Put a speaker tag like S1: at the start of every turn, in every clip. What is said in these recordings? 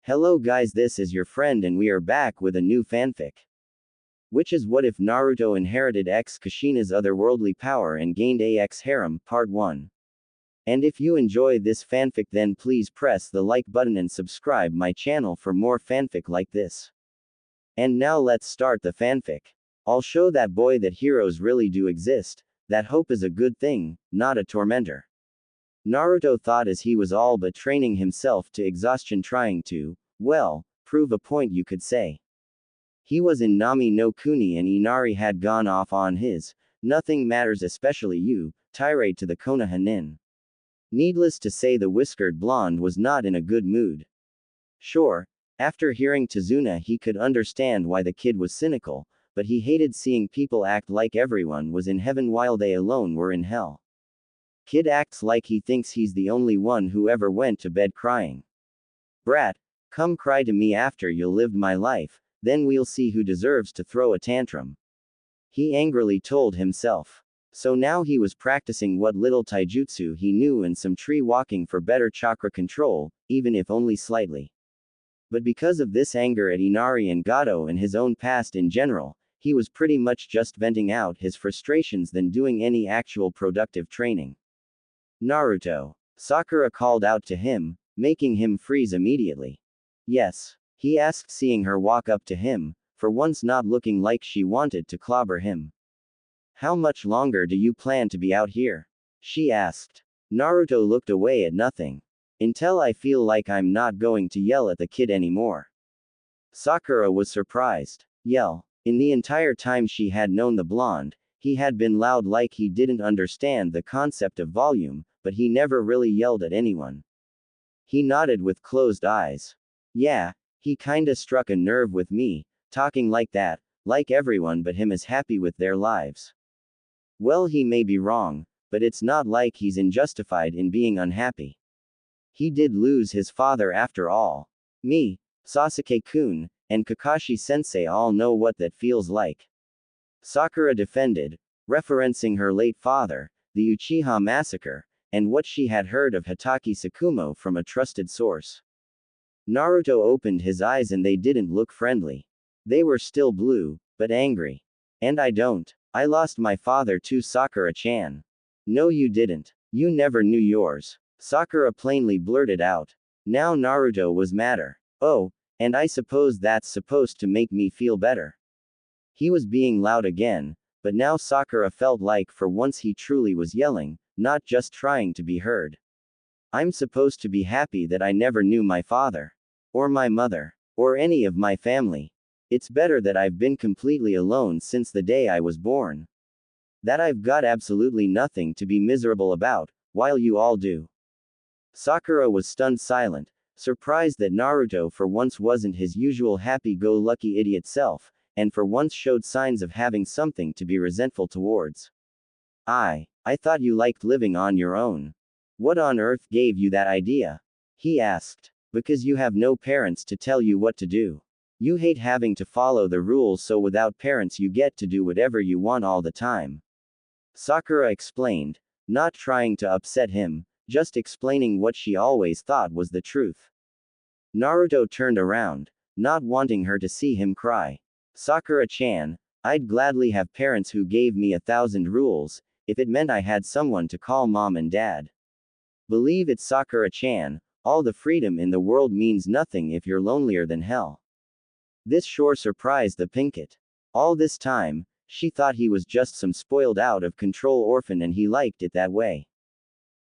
S1: Hello guys, this is your friend and we are back with a new fanfic. Which is what if Naruto inherited Kushina's otherworldly power and gained a harem, part 1. And if you enjoy this fanfic then please press the like button and subscribe my channel for more fanfic like this. And now let's start the fanfic. I'll show that boy that heroes really do exist, that hope is a good thing, not a tormentor. Naruto thought as he was all but training himself to exhaustion trying to, well, prove a point you could say. He was in Nami no Kuni and Inari had gone off on his, nothing matters especially you, tirade to the Konoha. Needless to say the whiskered blonde was not in a good mood. Sure, after hearing Tazuna he could understand why the kid was cynical, but he hated seeing people act like everyone was in heaven while they alone were in hell. Kid acts like he thinks he's the only one who ever went to bed crying. Brat, come cry to me after you lived my life, then we'll see who deserves to throw a tantrum. He angrily told himself. So now he was practicing what little taijutsu he knew and some tree walking for better chakra control, even if only slightly. But because of this anger at Inari and Gato and his own past in general, he was pretty much just venting out his frustrations than doing any actual productive training. Naruto. Sakura called out to him, making him freeze immediately. Yes, he asked, seeing her walk up to him, for once not looking like she wanted to clobber him. How much longer do you plan to be out here? She asked. Naruto looked away at nothing. Until I feel like I'm not going to yell at the kid anymore. Sakura was surprised. Yell. In the entire time she had known the blonde, he had been loud like he didn't understand the concept of volume, but he never really yelled at anyone. He nodded with closed eyes. Yeah, he kinda struck a nerve with me, talking like that, like everyone but him is happy with their lives. Well, he may be wrong, but it's not like he's unjustified in being unhappy. He did lose his father after all. Me, Sasuke-kun, and Kakashi-sensei all know what that feels like. Sakura defended, referencing her late father, the Uchiha massacre, and what she had heard of Hatake Tsukumo from a trusted source. Naruto opened his eyes and they didn't look friendly. They were still blue, but angry. And I don't. I lost my father too, Sakura-chan. No you didn't. You never knew yours. Sakura plainly blurted out. Now Naruto was madder. Oh, and I suppose that's supposed to make me feel better. He was being loud again, but now Sakura felt like for once he truly was yelling, not just trying to be heard. I'm supposed to be happy that I never knew my father. Or my mother. Or any of my family. It's better that I've been completely alone since the day I was born. That I've got absolutely nothing to be miserable about, while you all do. Sakura was stunned silent, surprised that Naruto for once wasn't his usual happy-go-lucky idiot self, and for once showed signs of having something to be resentful towards. I thought you liked living on your own. What on earth gave you that idea? He asked. Because you have no parents to tell you what to do. You hate having to follow the rules, so without parents you get to do whatever you want all the time. Sakura explained, not trying to upset him, just explaining what she always thought was the truth. Naruto turned around, not wanting her to see him cry. Sakura-chan, I'd gladly have parents who gave me 1,000 rules, if it meant I had someone to call mom and dad. Believe it, Sakura-chan, all the freedom in the world means nothing if you're lonelier than hell. This sure surprised the Pinkett. All this time, she thought he was just some spoiled out of control orphan and he liked it that way.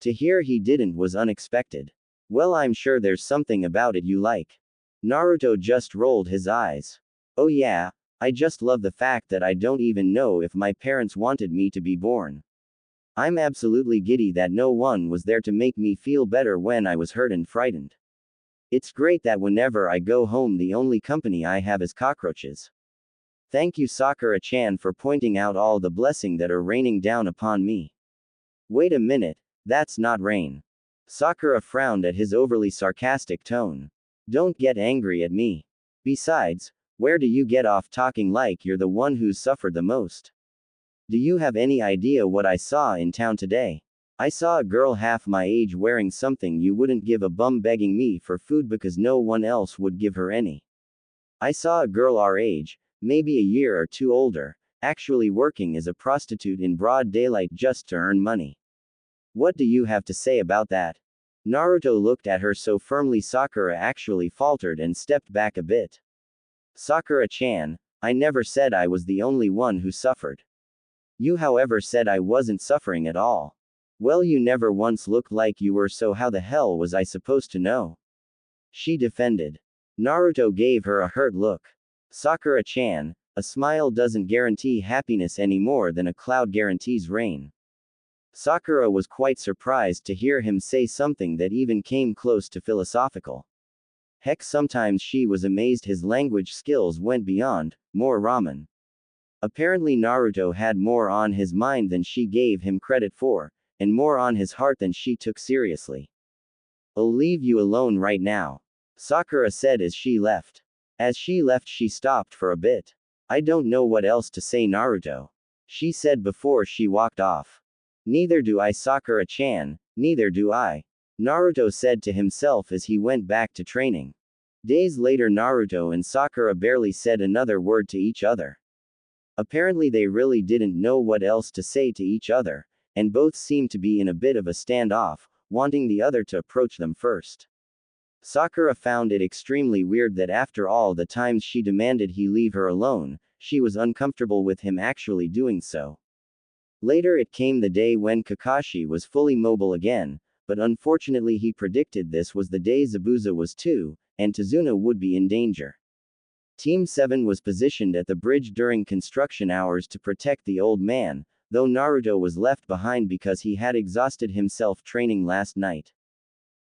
S1: To hear he didn't was unexpected. Well, I'm sure there's something about it you like. Naruto just rolled his eyes. Oh yeah, I just love the fact that I don't even know if my parents wanted me to be born. I'm absolutely giddy that no one was there to make me feel better when I was hurt and frightened. It's great that whenever I go home the only company I have is cockroaches. Thank you, Sakura-chan, for pointing out all the blessing that are raining down upon me. Wait a minute, that's not rain. Sakura frowned at his overly sarcastic tone. Don't get angry at me. Besides, where do you get off talking like you're the one who's suffered the most? Do you have any idea what I saw in town today? I saw a girl half my age wearing something you wouldn't give a bum begging me for food because no one else would give her any. I saw a girl our age, maybe a year or two older, actually working as a prostitute in broad daylight just to earn money. What do you have to say about that? Naruto looked at her so firmly Sakura actually faltered and stepped back a bit. Sakura-chan, I never said I was the only one who suffered. You however said I wasn't suffering at all. Well, you never once looked like you were, so how the hell was I supposed to know? She defended. Naruto gave her a hurt look. Sakura-chan, a smile doesn't guarantee happiness any more than a cloud guarantees rain. Sakura was quite surprised to hear him say something that even came close to philosophical. Heck, sometimes she was amazed his language skills went beyond more ramen. Apparently Naruto had more on his mind than she gave him credit for, and more on his heart than she took seriously. I'll leave you alone right now, Sakura said as she left. As she left, she stopped for a bit. I don't know what else to say, Naruto, she said before she walked off. Neither do I, Sakura-chan, neither do I, Naruto said to himself as he went back to training. Days later, Naruto and Sakura barely said another word to each other. Apparently they really didn't know what else to say to each other, and both seemed to be in a bit of a standoff, wanting the other to approach them first. Sakura found it extremely weird that after all the times she demanded he leave her alone, she was uncomfortable with him actually doing so. Later it came the day when Kakashi was fully mobile again, but unfortunately he predicted this was the day Zabuza was too, and Tazuna would be in danger. Team 7 was positioned at the bridge during construction hours to protect the old man, though Naruto was left behind because he had exhausted himself training last night.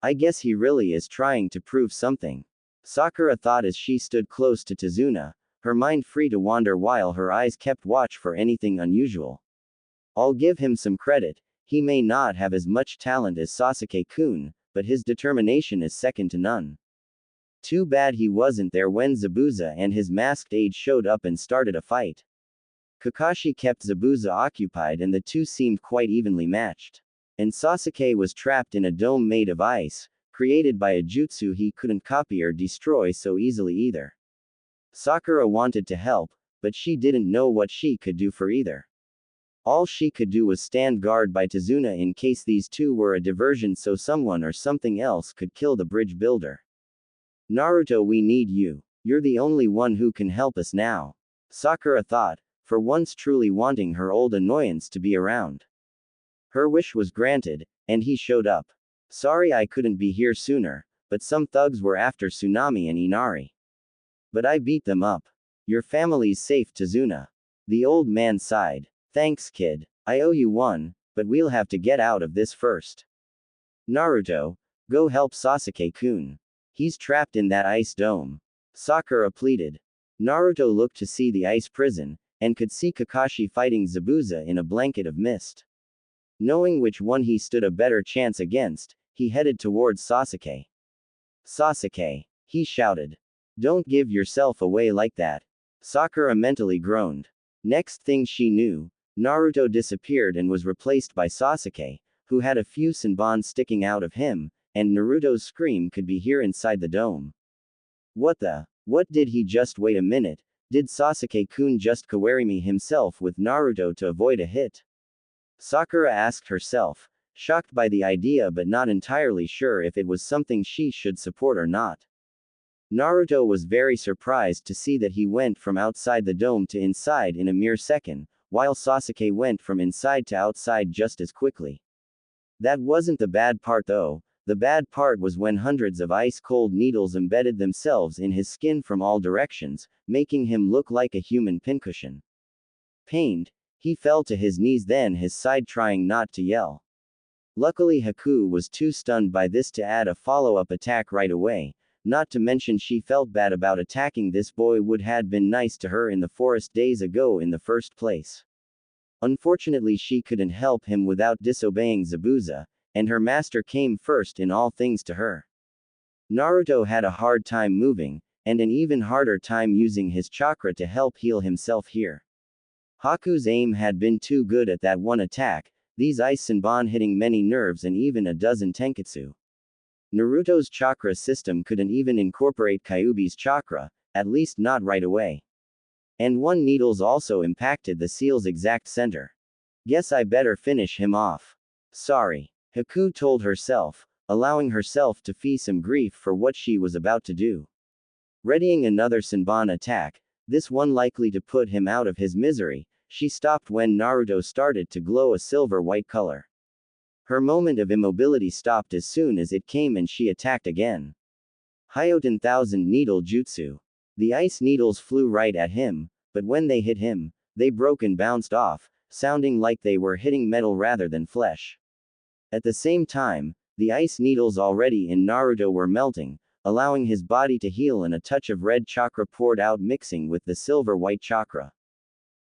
S1: I guess he really is trying to prove something, Sakura thought as she stood close to Tazuna, her mind free to wander while her eyes kept watch for anything unusual. I'll give him some credit, he may not have as much talent as Sasuke-kun, but his determination is second to none. Too bad he wasn't there when Zabuza and his masked aide showed up and started a fight. Kakashi kept Zabuza occupied and the two seemed quite evenly matched. And Sasuke was trapped in a dome made of ice, created by a jutsu he couldn't copy or destroy so easily either. Sakura wanted to help, but she didn't know what she could do for either. All she could do was stand guard by Tazuna in case these two were a diversion so someone or something else could kill the bridge builder. Naruto, we need you. You're the only one who can help us now, Sakura thought, for once truly wanting her old annoyance to be around. Her wish was granted, and he showed up. Sorry I couldn't be here sooner, but some thugs were after Tsunami and Inari. But I beat them up. Your family's safe, Tazuna. The old man sighed. Thanks, kid. I owe you one, but we'll have to get out of this first. Naruto, go help Sasuke-kun. He's trapped in that ice dome, Sakura pleaded. Naruto looked to see the ice prison, and could see Kakashi fighting Zabuza in a blanket of mist. Knowing which one he stood a better chance against, he headed towards Sasuke. Sasuke, he shouted. Don't give yourself away like that, Sakura mentally groaned. Next thing she knew, Naruto disappeared and was replaced by Sasuke, who had a few Senbon sticking out of him, and Naruto's scream could be heard inside the dome. What did he just wait a minute, did Sasuke-kun just kawarimi himself with Naruto to avoid a hit? Sakura asked herself, shocked by the idea but not entirely sure if it was something she should support or not. Naruto was very surprised to see that he went from outside the dome to inside in a mere second, while Sasuke went from inside to outside just as quickly. That wasn't the bad part though. The bad part was when hundreds of ice-cold needles embedded themselves in his skin from all directions, making him look like a human pincushion. Pained, he fell to his knees, then his side, trying not to yell. Luckily Haku was too stunned by this to add a follow-up attack right away, not to mention she felt bad about attacking this boy would had been nice to her in the forest days ago in the first place. Unfortunately she couldn't help him without disobeying Zabuza, and her master came first in all things to her. Naruto had a hard time moving, and an even harder time using his chakra to help heal himself here. Haku's aim had been too good at that one attack, these ice Senbon hitting many nerves and even a dozen tenketsu. Naruto's chakra system couldn't even incorporate Kyuubi's chakra, at least not right away. And one needles also impacted the seal's exact center. Guess I better finish him off. Sorry. Haku told herself, allowing herself to feel some grief for what she was about to do. Readying another Senbon attack, this one likely to put him out of his misery, she stopped when Naruto started to glow a silver-white color. Her moment of immobility stopped as soon as it came and she attacked again. Hyoten Thousand Needle Jutsu. The ice needles flew right at him, but when they hit him, they broke and bounced off, sounding like they were hitting metal rather than flesh. At the same time, the ice needles already in Naruto were melting, allowing his body to heal and a touch of red chakra poured out mixing with the silver-white chakra.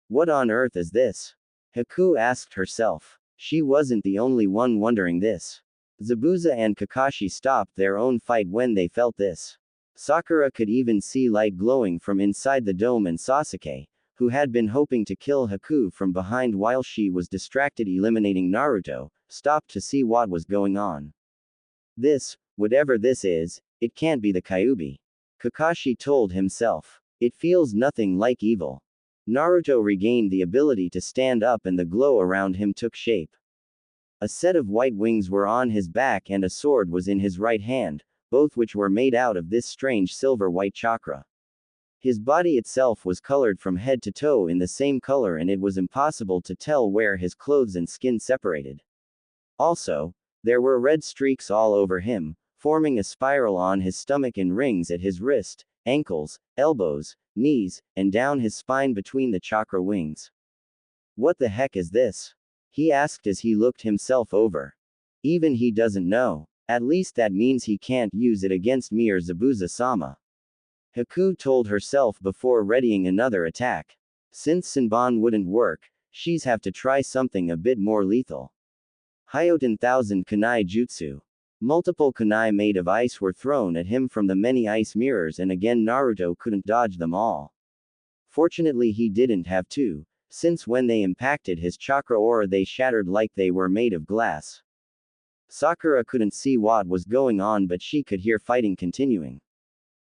S1: What on earth is this? Haku asked herself. She wasn't the only one wondering this. Zabuza and Kakashi stopped their own fight when they felt this. Sakura could even see light glowing from inside the dome, and Sasuke, who had been hoping to kill Haku from behind while she was distracted eliminating Naruto, stopped to see what was going on. This, whatever this is, it can't be the Kyuubi. Kakashi told himself. It feels nothing like evil. Naruto regained the ability to stand up and the glow around him took shape. A set of white wings were on his back and a sword was in his right hand, both which were made out of this strange silver-white chakra. His body itself was colored from head to toe in the same color and it was impossible to tell where his clothes and skin separated. Also, there were red streaks all over him, forming a spiral on his stomach and rings at his wrist, ankles, elbows, knees, and down his spine between the chakra wings. What the heck is this? He asked as he looked himself over. Even he doesn't know. At least that means he can't use it against me or Zabuza-sama. Haku told herself before readying another attack. Since Senbon wouldn't work, she's have to try something a bit more lethal. Hyoten Thousand Kunai Jutsu. Multiple kunai made of ice were thrown at him from the many ice mirrors and again Naruto couldn't dodge them all. Fortunately he didn't have to, since when they impacted his chakra aura they shattered like they were made of glass. Sakura couldn't see what was going on but she could hear fighting continuing.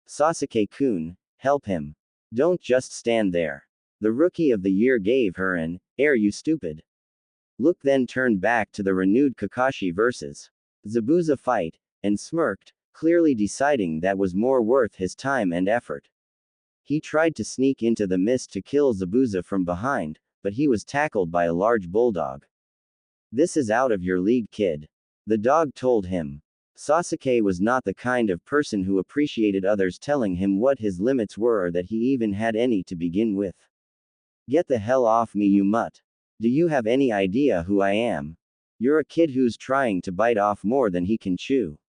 S1: Sasuke-kun, help him. Don't just stand there. The Rookie of the Year gave her an, "Air you stupid." Look then turned back to the renewed Kakashi vs. Zabuza fight, and smirked, clearly deciding that was more worth his time and effort. He tried to sneak into the mist to kill Zabuza from behind, but he was tackled by a large bulldog. This is out of your league, kid. The dog told him. Sasuke was not the kind of person who appreciated others telling him what his limits were or that he even had any to begin with. Get the hell off me, you mutt. Do you have any idea who I am? You're a kid who's trying to bite off more than he can chew.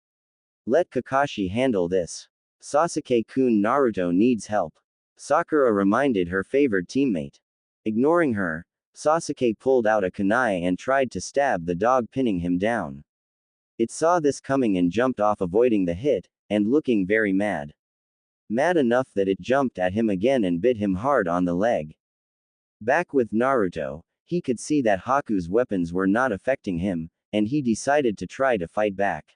S1: Let Kakashi handle this. Sasuke-kun, Naruto needs help. Sakura reminded her favored teammate. Ignoring her, Sasuke pulled out a kunai and tried to stab the dog, pinning him down. It saw this coming and jumped off, avoiding the hit, and looking very mad. Mad enough that it jumped at him again and bit him hard on the leg. Back with Naruto, he could see that Haku's weapons were not affecting him, and he decided to try to fight back.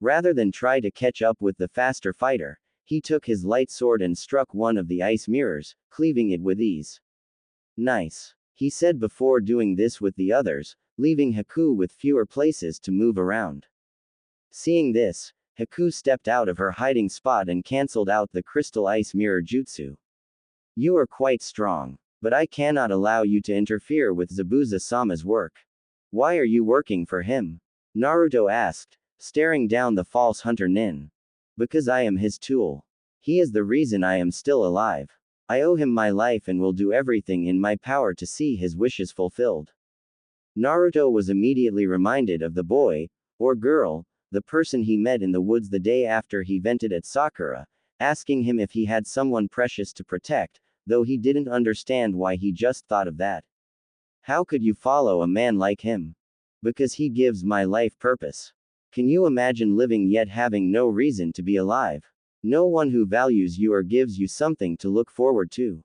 S1: Rather than try to catch up with the faster fighter, he took his light sword and struck one of the ice mirrors, cleaving it with ease. Nice. He said before doing this with the others, leaving Haku with fewer places to move around. Seeing this, Haku stepped out of her hiding spot and cancelled out the crystal ice mirror jutsu. You are quite strong, but I cannot allow you to interfere with Zabuza-sama's work. Why are you working for him? Naruto asked, staring down the false hunter Nin. Because I am his tool. He is the reason I am still alive. I owe him my life and will do everything in my power to see his wishes fulfilled. Naruto was immediately reminded of the boy, or girl, the person he met in the woods the day after he vented at Sakura, asking him if he had someone precious to protect, though he didn't understand why he just thought of that. How could you follow a man like him? Because he gives my life purpose. Can you imagine living yet having no reason to be alive? No one who values you or gives you something to look forward to.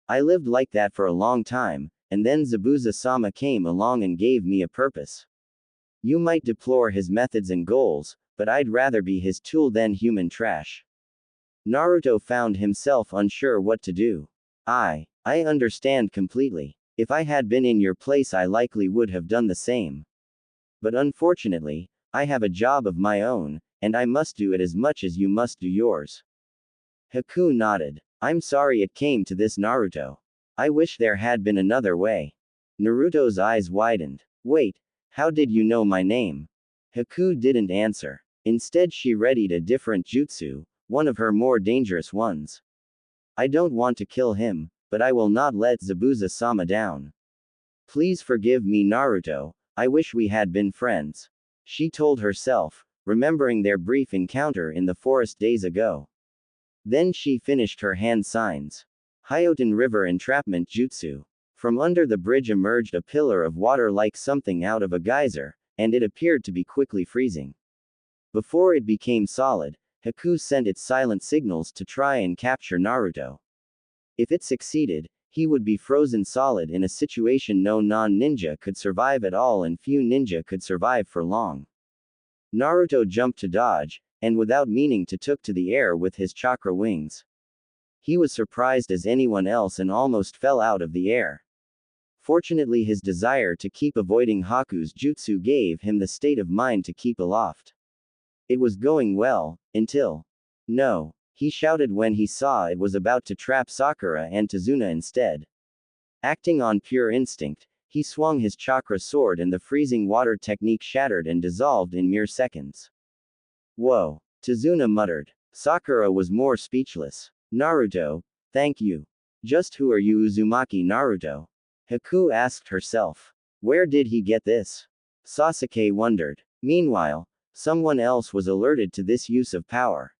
S1: I lived like that for a long time, and then Zabuza-sama came along and gave me a purpose. You might deplore his methods and goals, but I'd rather be his tool than human trash. Naruto found himself unsure what to do. I understand completely. If I had been in your place, I likely would have done the same. But unfortunately, I have a job of my own, and I must do it as much as you must do yours. Haku nodded. I'm sorry it came to this, Naruto. I wish there had been another way. Naruto's eyes widened. Wait, how did you know my name? Haku didn't answer. Instead, she readied a different jutsu, one of her more dangerous ones. I don't want to kill him, but I will not let Zabuza-sama down. Please forgive me, Naruto, I wish we had been friends. She told herself, remembering their brief encounter in the forest days ago. Then she finished her hand signs. Hyoten River Entrapment Jutsu. From under the bridge emerged a pillar of water like something out of a geyser, and it appeared to be quickly freezing. Before it became solid, Haku sent its silent signals to try and capture Naruto. If it succeeded, he would be frozen solid in a situation no non-ninja could survive at all, and few ninja could survive for long. Naruto jumped to dodge, and without meaning took to the air with his chakra wings. He was surprised as anyone else and almost fell out of the air. Fortunately, his desire to keep avoiding Haku's jutsu gave him the state of mind to keep aloft. It was going well, until... No, he shouted when he saw it was about to trap Sakura and Tazuna instead. Acting on pure instinct, he swung his chakra sword and the freezing water technique shattered and dissolved in mere seconds. Whoa, Tazuna muttered. Sakura was more speechless. Naruto, thank you. Just who are you, Uzumaki Naruto? Haku asked herself. Where did he get this? Sasuke wondered. Meanwhile, someone else was alerted to this use of power.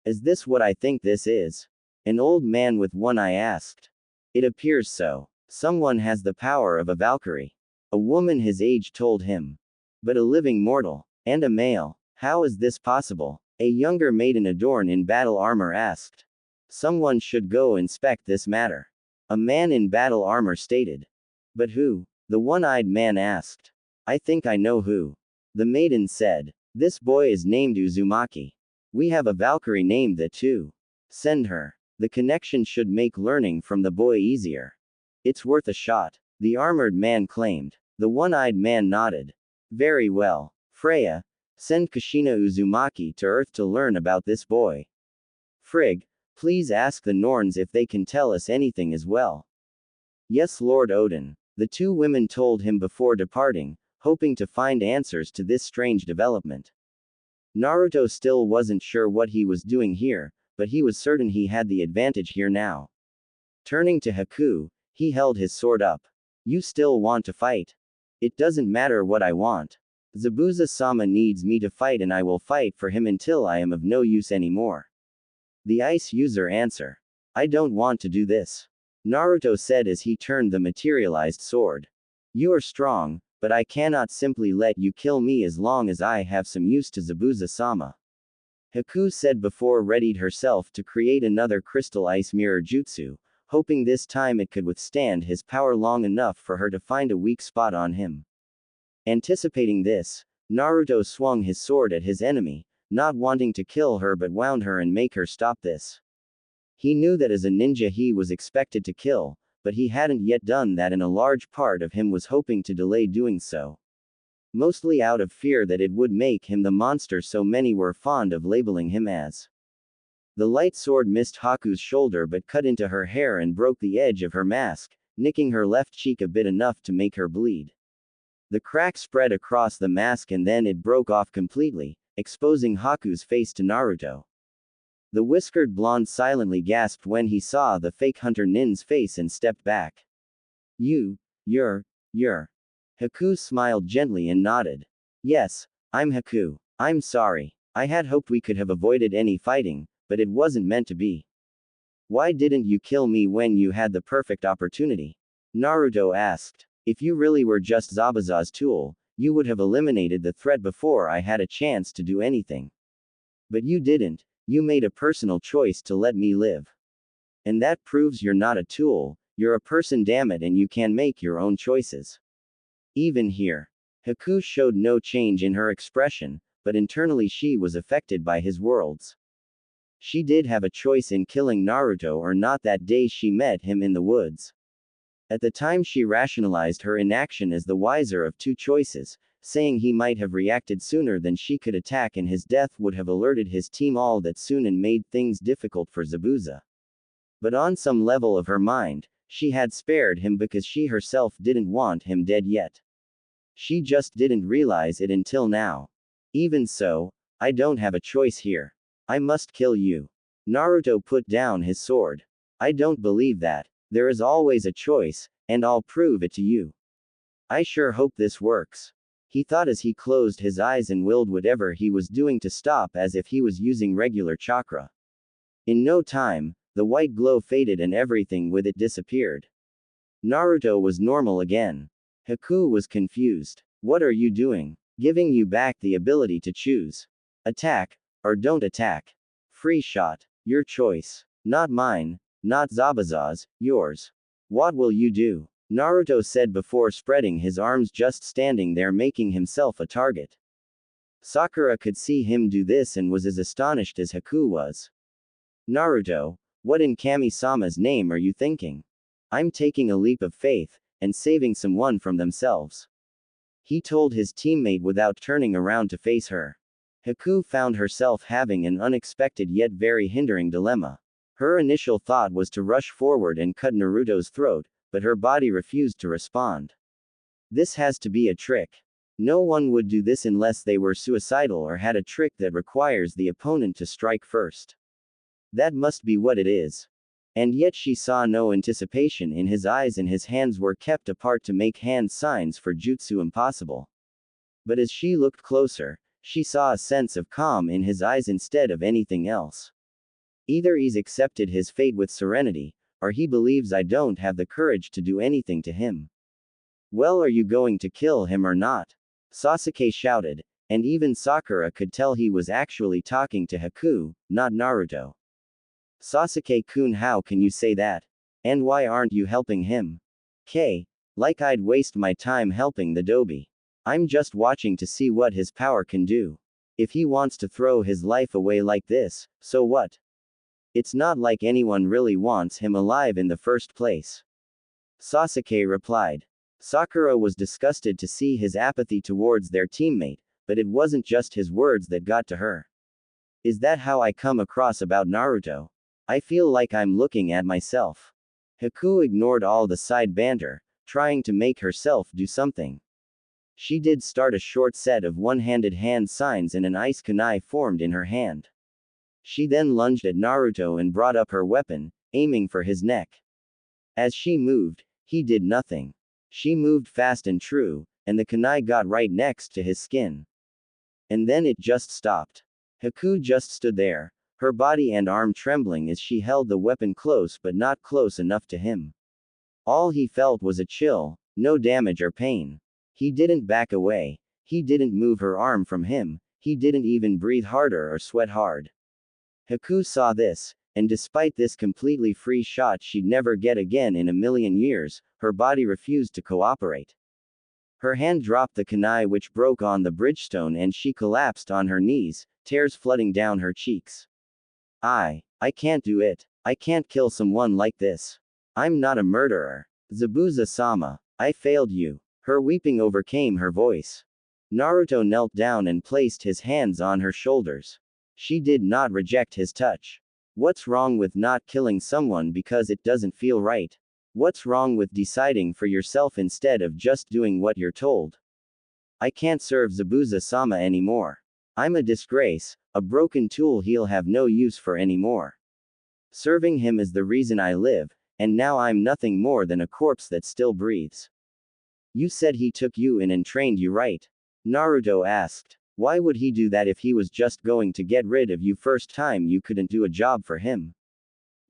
S1: Is this what I think this is? An old man with one eye asked. It appears so. Someone has the power of a Valkyrie. A woman his age told him. But a living mortal. And a male. How is this possible? A younger maiden adorned in battle armor asked. Someone should go inspect this matter. A man in battle armor stated. But who? The one-eyed man asked. I think I know who. The maiden said. This boy is named Uzumaki. We have a Valkyrie named that too. Send her. The connection should make learning from the boy easier. It's worth a shot. The armored man claimed. The one-eyed man nodded. Very well. Freya, send Kushina Uzumaki to Earth to learn about this boy. Frigg, please ask the Norns if they can tell us anything as well. Yes, Lord Odin. The two women told him before departing, hoping to find answers to this strange development. Naruto still wasn't sure what he was doing here, but he was certain he had the advantage here now. Turning to Haku, he held his sword up. You still want to fight? It doesn't matter what I want. Zabuza-sama needs me to fight, and I will fight for him until I am of no use anymore. The ice user answer. I don't want to do this. Naruto said as he turned the materialized sword. You are strong, but I cannot simply let you kill me as long as I have some use to Zabuza-sama. Haku said before readied herself to create another crystal ice mirror jutsu, hoping this time it could withstand his power long enough for her to find a weak spot on him. Anticipating this, Naruto swung his sword at his enemy, not wanting to kill her but wound her and make her stop this. He knew that as a ninja he was expected to kill, but he hadn't yet done that, and a large part of him was hoping to delay doing so. Mostly out of fear that it would make him the monster so many were fond of labeling him as. The light sword missed Haku's shoulder but cut into her hair and broke the edge of her mask, nicking her left cheek a bit enough to make her bleed. The crack spread across the mask and then it broke off completely, exposing Haku's face to Naruto. The whiskered blonde silently gasped when he saw the fake Hunter Nin's face and stepped back. You're. Haku smiled gently and nodded. Yes, I'm Haku. I'm sorry. I had hoped we could have avoided any fighting, but it wasn't meant to be. Why didn't you kill me when you had the perfect opportunity? Naruto asked. If you really were just Zabuza's tool, you would have eliminated the threat before I had a chance to do anything. But you didn't. You made a personal choice to let me live. And that proves you're not a tool, You're a person, damn it, and you can make your own choices. Even here. Haku showed no change in her expression, but internally she was affected by his words. She did have a choice in killing Naruto or not that day she met him in the woods. At the time she rationalized her inaction as the wiser of two choices, saying he might have reacted sooner than she could attack and his death would have alerted his team all that soon and made things difficult for Zabuza. But on some level of her mind, she had spared him because she herself didn't want him dead yet. She just didn't realize it until now. Even so, I don't have a choice here. I must kill you. Naruto put down his sword. I don't believe that. There is always a choice, and I'll prove it to you. I sure hope this works. He thought as he closed his eyes and willed whatever he was doing to stop as if he was using regular chakra. In no time, the white glow faded and everything with it disappeared. Naruto was normal again. Haku was confused. What are you doing? Giving you back the ability to choose. Attack, or don't attack. Free shot. Your choice. Not mine, not Zabuza's, yours. What will you do? Naruto said before spreading his arms, just standing there making himself a target. Sakura could see him do this and was as astonished as Haku was. Naruto, what in Kami-sama's name are you thinking? I'm taking a leap of faith, and saving someone from themselves. He told his teammate without turning around to face her. Haku found herself having an unexpected yet very hindering dilemma. Her initial thought was to rush forward and cut Naruto's throat, but her body refused to respond. This has to be a trick. No one would do this unless they were suicidal or had a trick that requires the opponent to strike first. That must be what it is. And yet she saw no anticipation in his eyes and his hands were kept apart to make hand signs for jutsu impossible. But as she looked closer, she saw a sense of calm in his eyes instead of anything else. Either he's accepted his fate with serenity, or he believes I don't have the courage to do anything to him. Well, are you going to kill him or not? Sasuke shouted, and even Sakura could tell he was actually talking to Haku, not Naruto. Sasuke-kun, how can you say that? And why aren't you helping him? Like I'd waste my time helping the Dobi. I'm just watching to see what his power can do. If he wants to throw his life away like this, so what? It's not like anyone really wants him alive in the first place. Sasuke replied. Sakura was disgusted to see his apathy towards their teammate, but it wasn't just his words that got to her. Is that how I come across about Naruto? I feel like I'm looking at myself. Haku ignored all the side banter, trying to make herself do something. She did start a short set of one-handed hand signs and an ice kunai formed in her hand. She then lunged at Naruto and brought up her weapon, aiming for his neck. As she moved, he did nothing. She moved fast and true, and the kunai got right next to his skin. And then it just stopped. Haku just stood there, her body and arm trembling as she held the weapon close but not close enough to him. All he felt was a chill, no damage or pain. He didn't back away. He didn't move her arm from him. He didn't even breathe harder or sweat hard. Haku saw this, and despite this completely free shot she'd never get again in a million years, her body refused to cooperate. Her hand dropped the kunai which broke on the bridgestone and she collapsed on her knees, tears flooding down her cheeks. I can't do it. I can't kill someone like this. I'm not a murderer. Zabuza-sama, I failed you. Her weeping overcame her voice. Naruto knelt down and placed his hands on her shoulders. She did not reject his touch. What's wrong with not killing someone because it doesn't feel right? What's wrong with deciding for yourself instead of just doing what you're told? I can't serve Zabuza-sama anymore. I'm a disgrace, a broken tool he'll have no use for anymore. Serving him is the reason I live, and now I'm nothing more than a corpse that still breathes. You said he took you in and trained you, right? Naruto asked. Why would he do that if he was just going to get rid of you first time you couldn't do a job for him?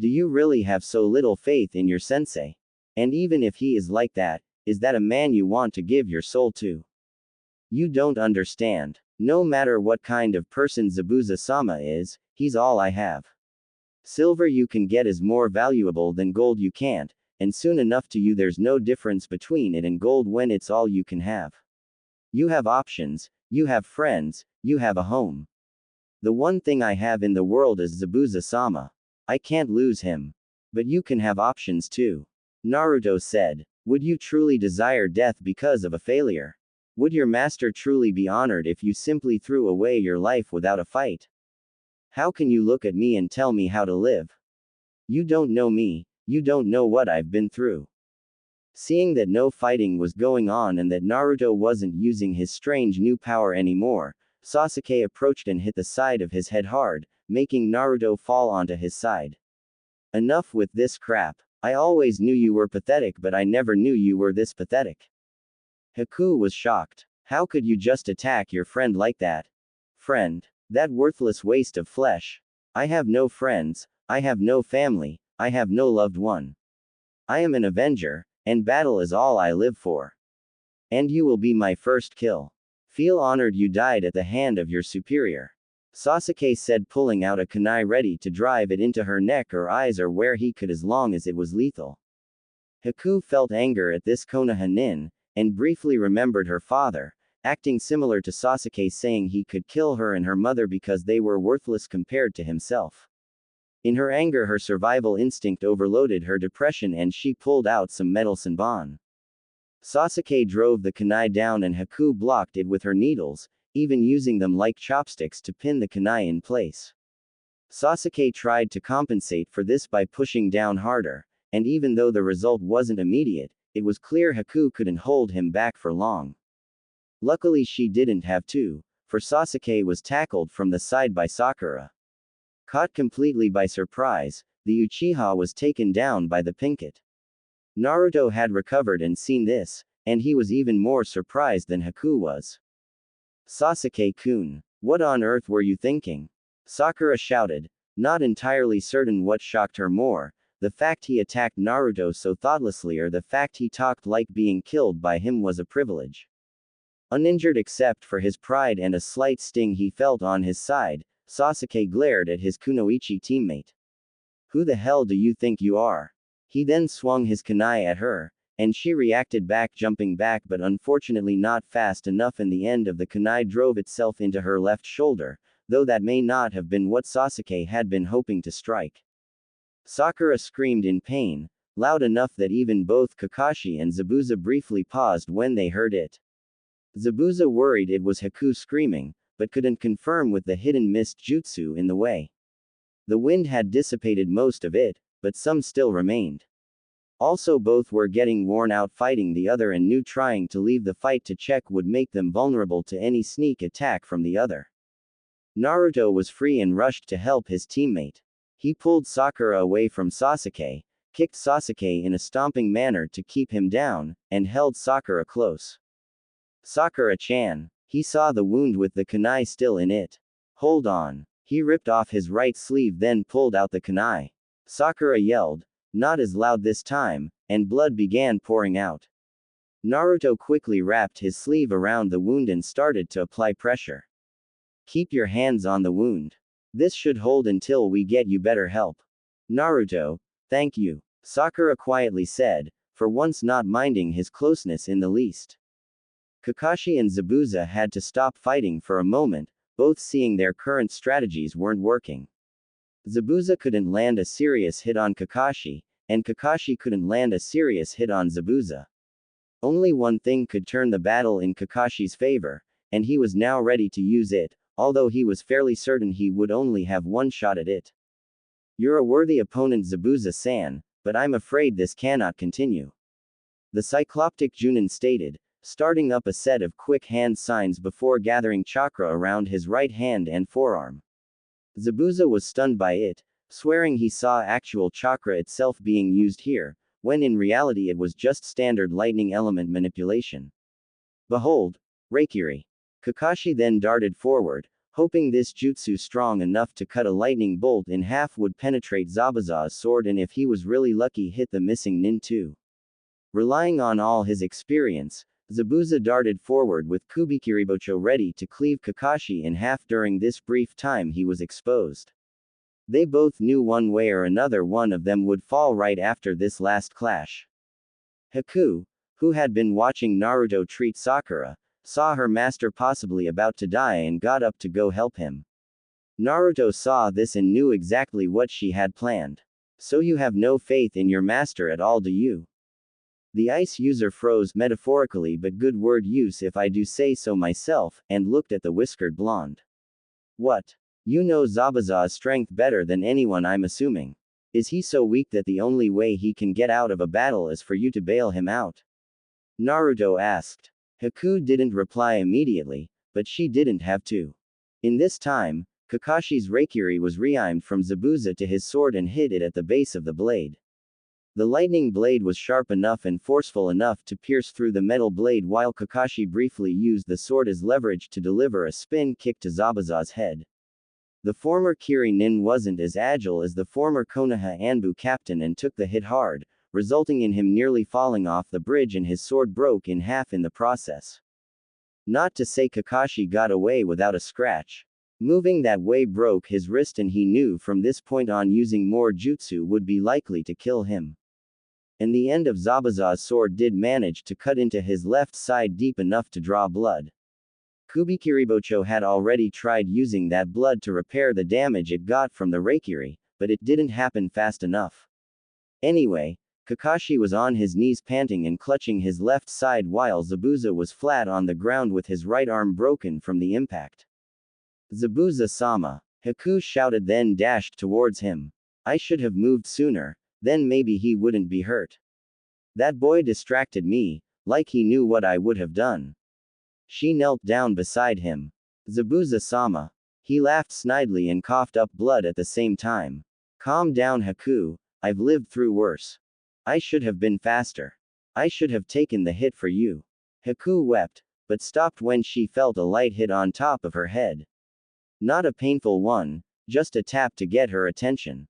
S1: Do you really have so little faith in your sensei? And even if he is like that, is that a man you want to give your soul to? You don't understand. No matter what kind of person Zabuza-sama is, he's all I have. Silver you can get is more valuable than gold you can't, and soon enough to you there's no difference between it and gold when it's all you can have. You have options, you have friends, you have a home. The one thing I have in the world is Zabuza-sama. I can't lose him. But you can have options too. Naruto said. Would you truly desire death because of a failure? Would your master truly be honored if you simply threw away your life without a fight? How can you look at me and tell me how to live? You don't know me, you don't know what I've been through. Seeing that no fighting was going on and that Naruto wasn't using his strange new power anymore, Sasuke approached and hit the side of his head hard, making Naruto fall onto his side. Enough with this crap. I always knew you were pathetic, but I never knew you were this pathetic. Haku was shocked. How could you just attack your friend like that? Friend? That worthless waste of flesh. I have no friends, I have no family, I have no loved one. I am an avenger, and battle is all I live for. And you will be my first kill. Feel honored you died at the hand of your superior. Sasuke said, pulling out a kunai ready to drive it into her neck or eyes or where he could as long as it was lethal. Haku felt anger at this Konoha and briefly remembered her father, acting similar to Sasuke, saying he could kill her and her mother because they were worthless compared to himself. In her anger, her survival instinct overloaded her depression and she pulled out some metal senbon. Sasuke drove the kunai down and Haku blocked it with her needles, even using them like chopsticks to pin the kunai in place. Sasuke tried to compensate for this by pushing down harder, and even though the result wasn't immediate, it was clear Haku couldn't hold him back for long. Luckily she didn't have to, for Sasuke was tackled from the side by Sakura. Caught completely by surprise, the Uchiha was taken down by the Pinkett. Naruto had recovered and seen this, and he was even more surprised than Haku was. Sasuke-kun, what on earth were you thinking? Sakura shouted, not entirely certain what shocked her more, the fact he attacked Naruto so thoughtlessly or the fact he talked like being killed by him was a privilege. Uninjured except for his pride and a slight sting he felt on his side, Sasuke glared at his kunoichi teammate. Who the hell do you think you are? He then swung his kunai at her, and she reacted back, jumping back, but unfortunately not fast enough, and the end of the kunai drove itself into her left shoulder, though that may not have been what Sasuke had been hoping to strike. Sakura screamed in pain, loud enough that even both Kakashi and Zabuza briefly paused when they heard it. Zabuza worried it was Haku screaming, but couldn't confirm with the hidden mist jutsu in the way. The wind had dissipated most of it, but some still remained. Also, both were getting worn out fighting the other and knew trying to leave the fight to check would make them vulnerable to any sneak attack from the other. Naruto was free and rushed to help his teammate. He pulled Sakura away from Sasuke, kicked Sasuke in a stomping manner to keep him down, and held Sakura close. Sakura-chan. He saw the wound with the kunai still in it. Hold on. He ripped off his right sleeve, then pulled out the kunai. Sakura yelled, not as loud this time, and blood began pouring out. Naruto quickly wrapped his sleeve around the wound and started to apply pressure. Keep your hands on the wound. This should hold until we get you better help. Naruto, thank you, Sakura quietly said, for once not minding his closeness in the least. Kakashi and Zabuza had to stop fighting for a moment, both seeing their current strategies weren't working. Zabuza couldn't land a serious hit on Kakashi, and Kakashi couldn't land a serious hit on Zabuza. Only one thing could turn the battle in Kakashi's favor, and he was now ready to use it, although he was fairly certain he would only have one shot at it. You're a worthy opponent, Zabuza-san, but I'm afraid this cannot continue. The Cycloptic Junin stated, starting up a set of quick hand signs before gathering chakra around his right hand and forearm. Zabuza was stunned by it, swearing he saw actual chakra itself being used here, when in reality it was just standard lightning element manipulation. Behold, Reikiri. Kakashi then darted forward, hoping this jutsu strong enough to cut a lightning bolt in half would penetrate Zabuza's sword and if he was really lucky hit the missing nin too. Relying on all his experience, Zabuza darted forward with Kubikiribocho ready to cleave Kakashi in half. During this brief time he was exposed. They both knew one way or another one of them would fall right after this last clash. Haku, who had been watching Naruto treat Sakura, saw her master possibly about to die and got up to go help him. Naruto saw this and knew exactly what she had planned. So you have no faith in your master at all, do you? The ice user froze metaphorically but good word use if I do say so myself, and looked at the whiskered blonde. What? You know Zabuza's strength better than anyone, I'm assuming. Is he so weak that the only way he can get out of a battle is for you to bail him out? Naruto asked. Haku didn't reply immediately, but she didn't have to. In this time, Kakashi's Reikiri was reaimed from Zabuza to his sword and hit it at the base of the blade. The lightning blade was sharp enough and forceful enough to pierce through the metal blade while Kakashi briefly used the sword as leverage to deliver a spin kick to Zabuza's head. The former Kiri Nin wasn't as agile as the former Konoha Anbu captain and took the hit hard, resulting in him nearly falling off the bridge and his sword broke in half in the process. Not to say Kakashi got away without a scratch. Moving that way broke his wrist and he knew from this point on using more jutsu would be likely to kill him. And the end of Zabuza's sword did manage to cut into his left side deep enough to draw blood. Kubikiribocho had already tried using that blood to repair the damage it got from the Reikiri, but it didn't happen fast enough. Anyway, Kakashi was on his knees panting and clutching his left side while Zabuza was flat on the ground with his right arm broken from the impact. Zabuza-sama, Haku shouted then dashed towards him. I should have moved sooner, then maybe he wouldn't be hurt. That boy distracted me, like he knew what I would have done. She knelt down beside him. Zabuza-sama. He laughed snidely and coughed up blood at the same time. Calm down, Haku, I've lived through worse. I should have been faster. I should have taken the hit for you. Haku wept, but stopped when she felt a light hit on top of her head. Not a painful one, just a tap to get her attention.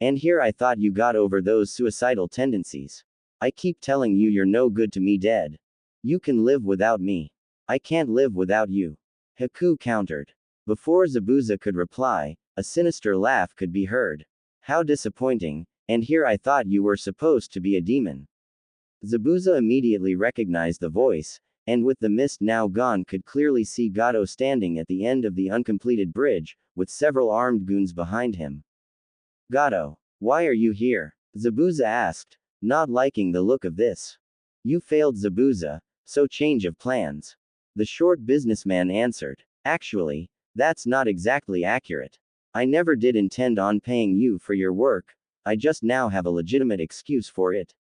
S1: And here I thought you got over those suicidal tendencies. I keep telling you you're no good to me dead. You can live without me. I can't live without you. Haku countered. Before Zabuza could reply, a sinister laugh could be heard. How disappointing, and here I thought you were supposed to be a demon. Zabuza immediately recognized the voice, and with the mist now gone could clearly see Gato standing at the end of the uncompleted bridge, with several armed goons behind him. Gato, why are you here? Zabuza asked, not liking the look of this. You failed, Zabuza, so change of plans. The short businessman answered. Actually, that's not exactly accurate. I never did intend on paying you for your work, I just now have a legitimate excuse for it.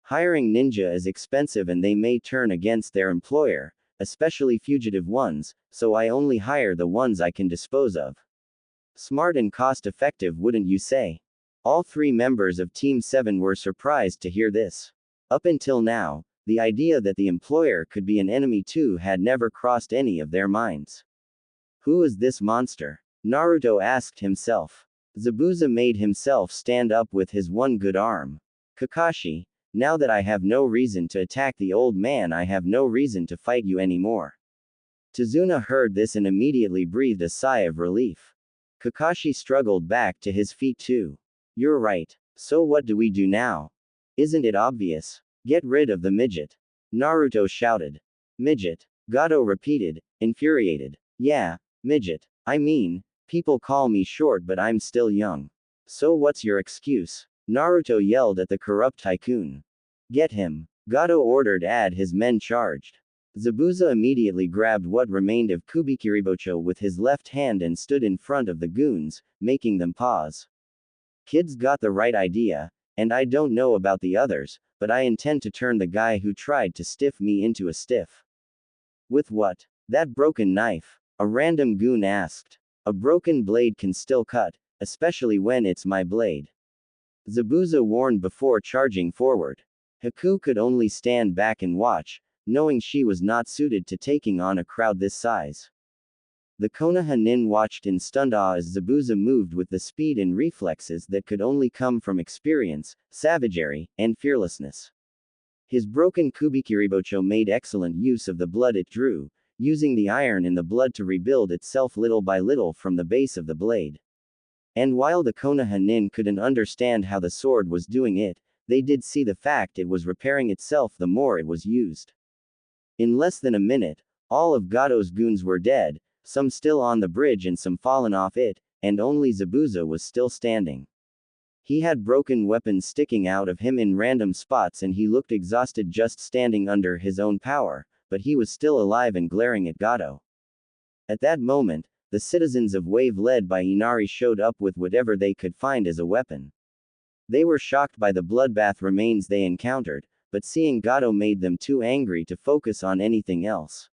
S1: Hiring ninja is expensive and they may turn against their employer, especially fugitive ones, so I only hire the ones I can dispose of. Smart and cost-effective, wouldn't you say? All three members of Team 7 were surprised to hear this. Up until now, the idea that the employer could be an enemy too had never crossed any of their minds. Who is this monster? Naruto asked himself. Zabuza made himself stand up with his one good arm. Kakashi, now that I have no reason to attack the old man, I have no reason to fight you anymore. Tazuna heard this and immediately breathed a sigh of relief. Kakashi struggled back to his feet too. You're right. So what do we do now? Isn't it obvious? Get rid of the midget. Naruto shouted. Midget. Gato repeated, infuriated. Yeah, midget. I mean, people call me short but I'm still young. So what's your excuse? Naruto yelled at the corrupt tycoon. Get him. Gato ordered as his men charged. Zabuza immediately grabbed what remained of Kubikiribocho with his left hand and stood in front of the goons, making them pause. Kids got the right idea, and I don't know about the others, but I intend to turn the guy who tried to stiff me into a stiff. With what? That broken knife? A random goon asked. A broken blade can still cut, especially when it's my blade. Zabuza warned before charging forward. Haku could only stand back and watch, knowing she was not suited to taking on a crowd this size. The Konoha nin watched in stunned awe as Zabuza moved with the speed and reflexes that could only come from experience, savagery, and fearlessness. His broken Kubikiribocho made excellent use of the blood it drew, using the iron in the blood to rebuild itself little by little from the base of the blade. And while the Konoha nin couldn't understand how the sword was doing it, they did see the fact it was repairing itself the more it was used. In less than a minute, all of Gato's goons were dead, some still on the bridge and some fallen off it, and only Zabuza was still standing. He had broken weapons sticking out of him in random spots and he looked exhausted just standing under his own power, but he was still alive and glaring at Gato. At that moment, the citizens of Wave led by Inari showed up with whatever they could find as a weapon. They were shocked by the bloodbath remains they encountered, but seeing Gato made them too angry to focus on anything else.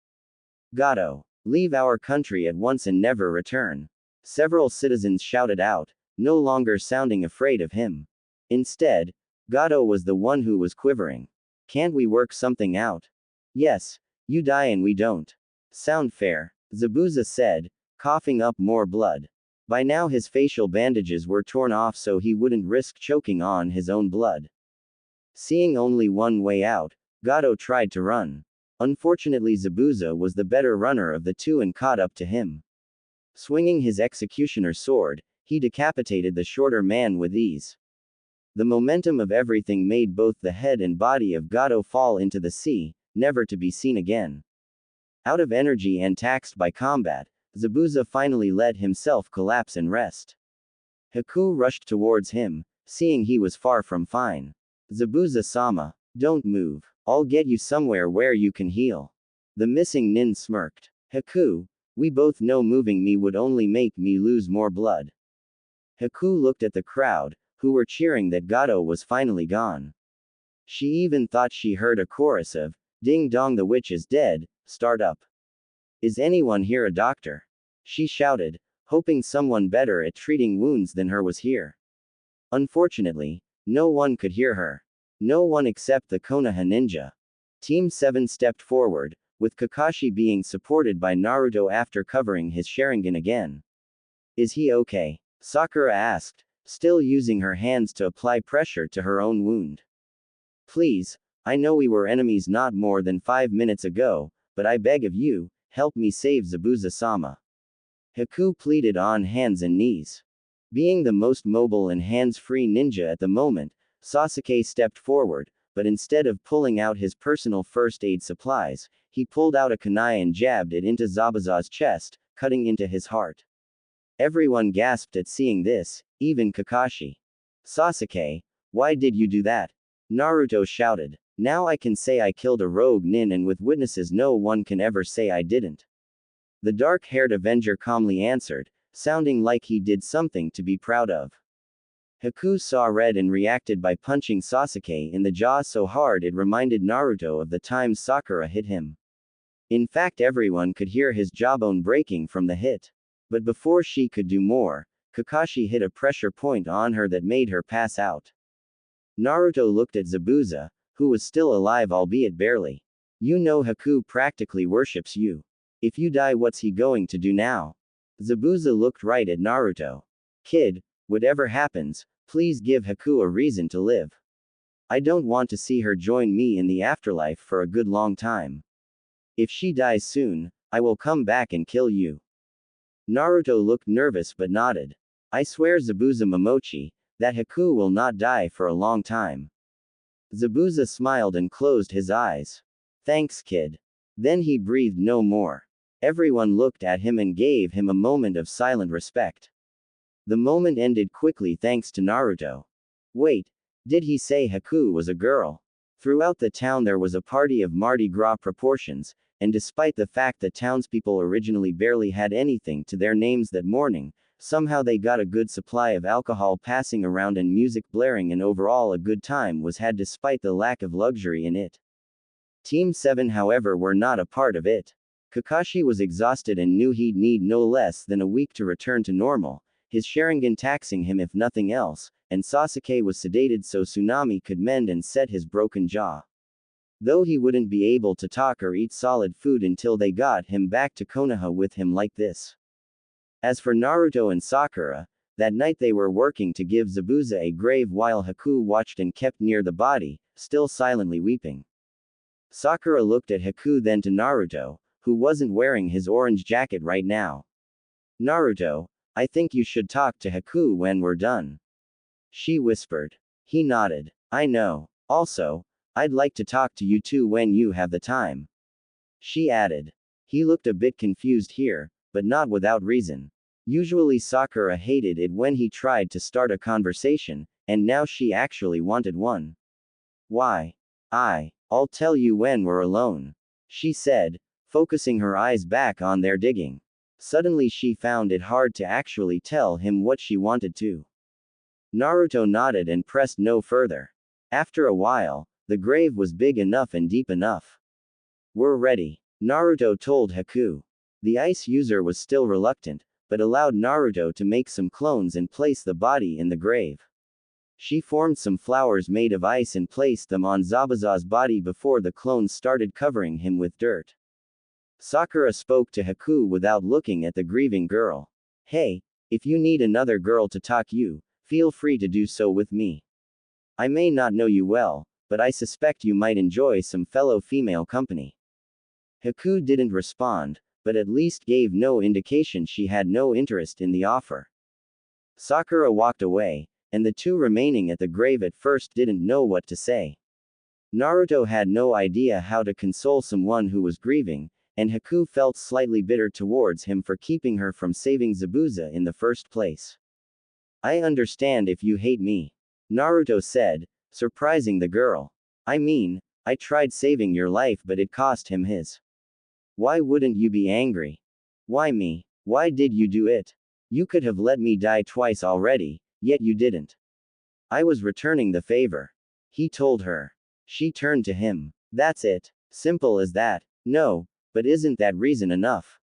S1: Gato, leave our country at once and never return. Several citizens shouted out, no longer sounding afraid of him. Instead, Gato was the one who was quivering. Can't we work something out? Yes, you die and we don't. Sound fair? Zabuza said, coughing up more blood. By now his facial bandages were torn off so he wouldn't risk choking on his own blood. Seeing only one way out, Gato tried to run. Unfortunately Zabuza was the better runner of the two and caught up to him. Swinging his executioner's sword, he decapitated the shorter man with ease. The momentum of everything made both the head and body of Gato fall into the sea, never to be seen again. Out of energy and taxed by combat, Zabuza finally let himself collapse and rest. Haku rushed towards him, seeing he was far from fine. Zabuza-sama, don't move. I'll get you somewhere where you can heal. The missing nin smirked. Haku, we both know moving me would only make me lose more blood. Haku looked at the crowd, who were cheering that Gato was finally gone. She even thought she heard a chorus of, "Ding dong, the witch is dead, start up. Is anyone here a doctor?" She shouted, hoping someone better at treating wounds than her was here. Unfortunately, no one could hear her. No one except the Konoha ninja. Team 7 stepped forward, with Kakashi being supported by Naruto after covering his Sharingan again. Is he okay? Sakura asked, still using her hands to apply pressure to her own wound. Please, I know we were enemies not more than 5 minutes ago, but I beg of you, help me save Zabuza-sama. Haku pleaded on hands and knees. Being the most mobile and hands-free ninja at the moment, Sasuke stepped forward, but instead of pulling out his personal first aid supplies, he pulled out a kunai and jabbed it into Zabuza's chest, cutting into his heart. Everyone gasped at seeing this, even Kakashi. Sasuke, why did you do that? Naruto shouted. Now I can say I killed a rogue nin and with witnesses no one can ever say I didn't. The dark-haired Avenger calmly answered, sounding like he did something to be proud of. Haku saw red and reacted by punching Sasuke in the jaw so hard it reminded Naruto of the times Sakura hit him. In fact, everyone could hear his jawbone breaking from the hit. But before she could do more, Kakashi hit a pressure point on her that made her pass out. Naruto looked at Zabuza, who was still alive albeit barely. You know Haku practically worships you. If you die, what's he going to do now? Zabuza looked right at Naruto. Kid, whatever happens, please give Haku a reason to live. I don't want to see her join me in the afterlife for a good long time. If she dies soon, I will come back and kill you. Naruto looked nervous but nodded. I swear Zabuza Momochi, that Haku will not die for a long time. Zabuza smiled and closed his eyes. Thanks, kid. Then he breathed no more. Everyone looked at him and gave him a moment of silent respect. The moment ended quickly thanks to Naruto. Wait, did he say Haku was a girl? Throughout the town there was a party of Mardi Gras proportions, and despite the fact that townspeople originally barely had anything to their names that morning, somehow they got a good supply of alcohol passing around and music blaring, and overall a good time was had despite the lack of luxury in it. Team 7 however were not a part of it. Kakashi was exhausted and knew he'd need no less than a week to return to normal, his Sharingan taxing him if nothing else, and Sasuke was sedated so Tsunami could mend and set his broken jaw. Though he wouldn't be able to talk or eat solid food until they got him back to Konoha with him like this. As for Naruto and Sakura, that night they were working to give Zabuza a grave while Haku watched and kept near the body, still silently weeping. Sakura looked at Haku then to Naruto, who wasn't wearing his orange jacket right now. Naruto, I think you should talk to Haku when we're done. She whispered. He nodded. I know. Also, I'd like to talk to you too when you have the time. She added. He looked a bit confused here, but not without reason. Usually Sakura hated it when he tried to start a conversation, and now she actually wanted one. Why? I'll tell you when we're alone, she said, focusing her eyes back on their digging. Suddenly she found it hard to actually tell him what she wanted to. Naruto nodded and pressed no further. After a while, the grave was big enough and deep enough. We're ready, Naruto told Haku. The ice user was still reluctant, but allowed Naruto to make some clones and place the body in the grave. She formed some flowers made of ice and placed them on Zabuza's body before the clones started covering him with dirt. Sakura spoke to Haku without looking at the grieving girl. Hey, if you need another girl to talk you, feel free to do so with me. I may not know you well, but I suspect you might enjoy some fellow female company. Haku didn't respond, but at least gave no indication she had no interest in the offer. Sakura walked away, and the two remaining at the grave at first didn't know what to say. Naruto had no idea how to console someone who was grieving, and Haku felt slightly bitter towards him for keeping her from saving Zabuza in the first place. I understand if you hate me, Naruto said, surprising the girl. I mean, I tried saving your life but it cost him his. Why wouldn't you be angry? Why me? Why did you do it? You could have let me die twice already, yet you didn't. I was returning the favor, he told her. She turned to him. That's it. Simple as that. No, but isn't that reason enough?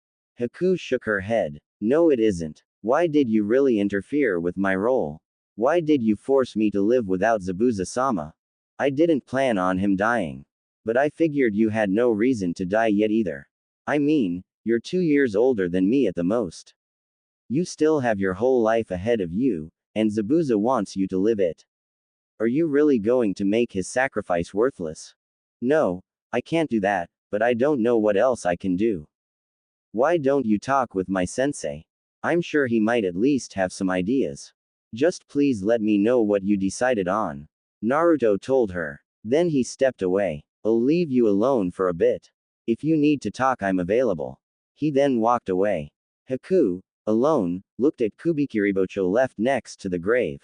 S1: Haku shook her head. No, it isn't. Why did you really interfere with my role? Why did you force me to live without Zabuza-sama? I didn't plan on him dying. But I figured you had no reason to die yet either. I mean, you're 2 years older than me at the most. You still have your whole life ahead of you, and Zabuza wants you to live it. Are you really going to make his sacrifice worthless? No, I can't do that, but I don't know what else I can do. Why don't you talk with my sensei? I'm sure he might at least have some ideas. Just please let me know what you decided on, Naruto told her. Then he stepped away. I'll leave you alone for a bit. If you need to talk, I'm available. He then walked away. Haku, alone, looked at Kubikiribocho left next to the grave.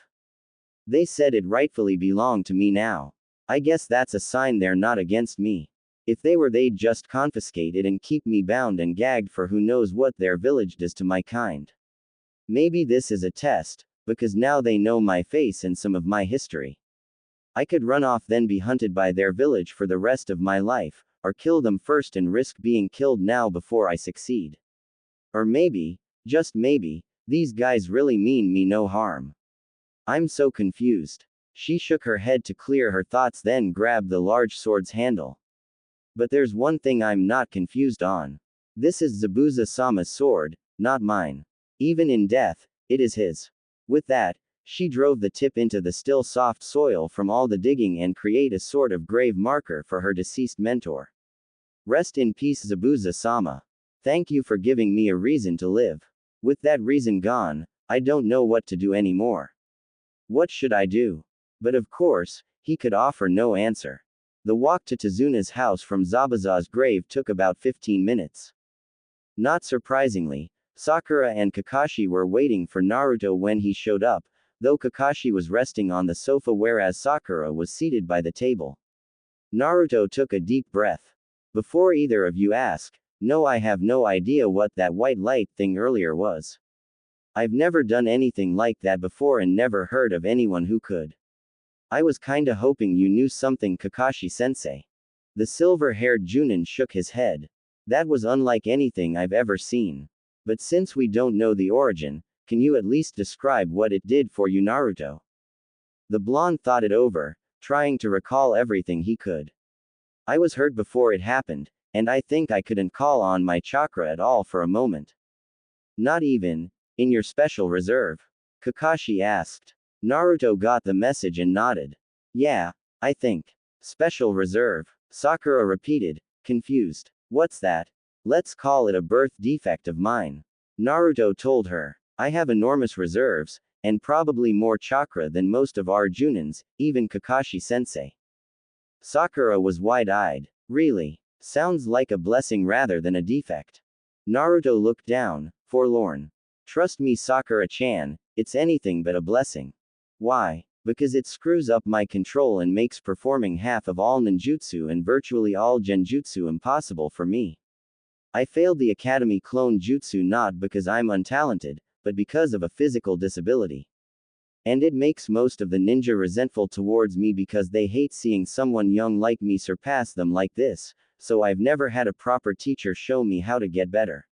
S1: They said it rightfully belonged to me now. I guess that's a sign they're not against me. If they were, they'd just confiscate it and keep me bound and gagged for who knows what their village does to my kind. Maybe this is a test, because now they know my face and some of my history. I could run off then be hunted by their village for the rest of my life, or kill them first and risk being killed now before I succeed. Or maybe, just maybe, these guys really mean me no harm. I'm so confused. She shook her head to clear her thoughts, then grabbed the large sword's handle. But there's one thing I'm not confused on. This is Zabuza-sama's sword, not mine. Even in death, it is his. With that, she drove the tip into the still soft soil from all the digging and create a sort of grave marker for her deceased mentor. Rest in peace, Zabuza-sama. Thank you for giving me a reason to live. With that reason gone, I don't know what to do anymore. What should I do? But of course, he could offer no answer. The walk to Tazuna's house from Zabuza's grave took about 15 minutes. Not surprisingly, Sakura and Kakashi were waiting for Naruto when he showed up, though Kakashi was resting on the sofa whereas Sakura was seated by the table. Naruto took a deep breath. Before either of you ask, no, I have no idea what that white light thing earlier was. I've never done anything like that before and never heard of anyone who could. I was kinda hoping you knew something, Kakashi-sensei. The silver-haired Junin shook his head. That was unlike anything I've ever seen. But since we don't know the origin, can you at least describe what it did for you, Naruto? The blonde thought it over, trying to recall everything he could. I was hurt before it happened, and I think I couldn't call on my chakra at all for a moment. Not even in your special reserve? Kakashi asked. Naruto got the message and nodded. Yeah, I think. Special reserve, Sakura repeated, confused. What's that? Let's call it a birth defect of mine, Naruto told her. I have enormous reserves, and probably more chakra than most of our Junins, even Kakashi-sensei. Sakura was wide-eyed. Really? Sounds like a blessing rather than a defect. Naruto looked down, forlorn. Trust me, Sakura-chan, it's anything but a blessing. Why? Because it screws up my control and makes performing half of all ninjutsu and virtually all genjutsu impossible for me. I failed the academy clone jutsu not because I'm untalented, but because of a physical disability. And it makes most of the ninja resentful towards me because they hate seeing someone young like me surpass them like this, so I've never had a proper teacher show me how to get better.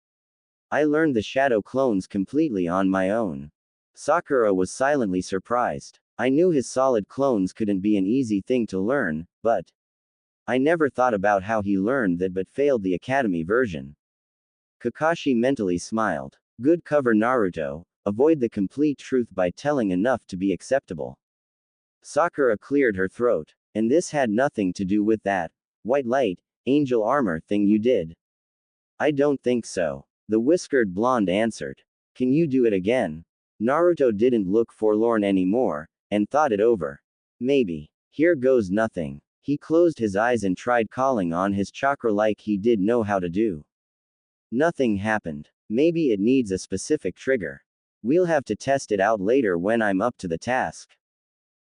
S1: I learned the shadow clones completely on my own. Sakura was silently surprised. I knew his solid clones couldn't be an easy thing to learn, but I never thought about how he learned that but failed the academy version. Kakashi mentally smiled. Good cover, Naruto. Avoid the complete truth by telling enough to be acceptable. Sakura cleared her throat. And this had nothing to do with that white light, angel armor thing you did. I don't think so. The whiskered blonde answered. Can you do it again? Naruto didn't look forlorn anymore, and thought it over. Maybe. Here goes nothing. He closed his eyes and tried calling on his chakra like he did know how to do. Nothing happened. Maybe it needs a specific trigger. We'll have to test it out later when I'm up to the task.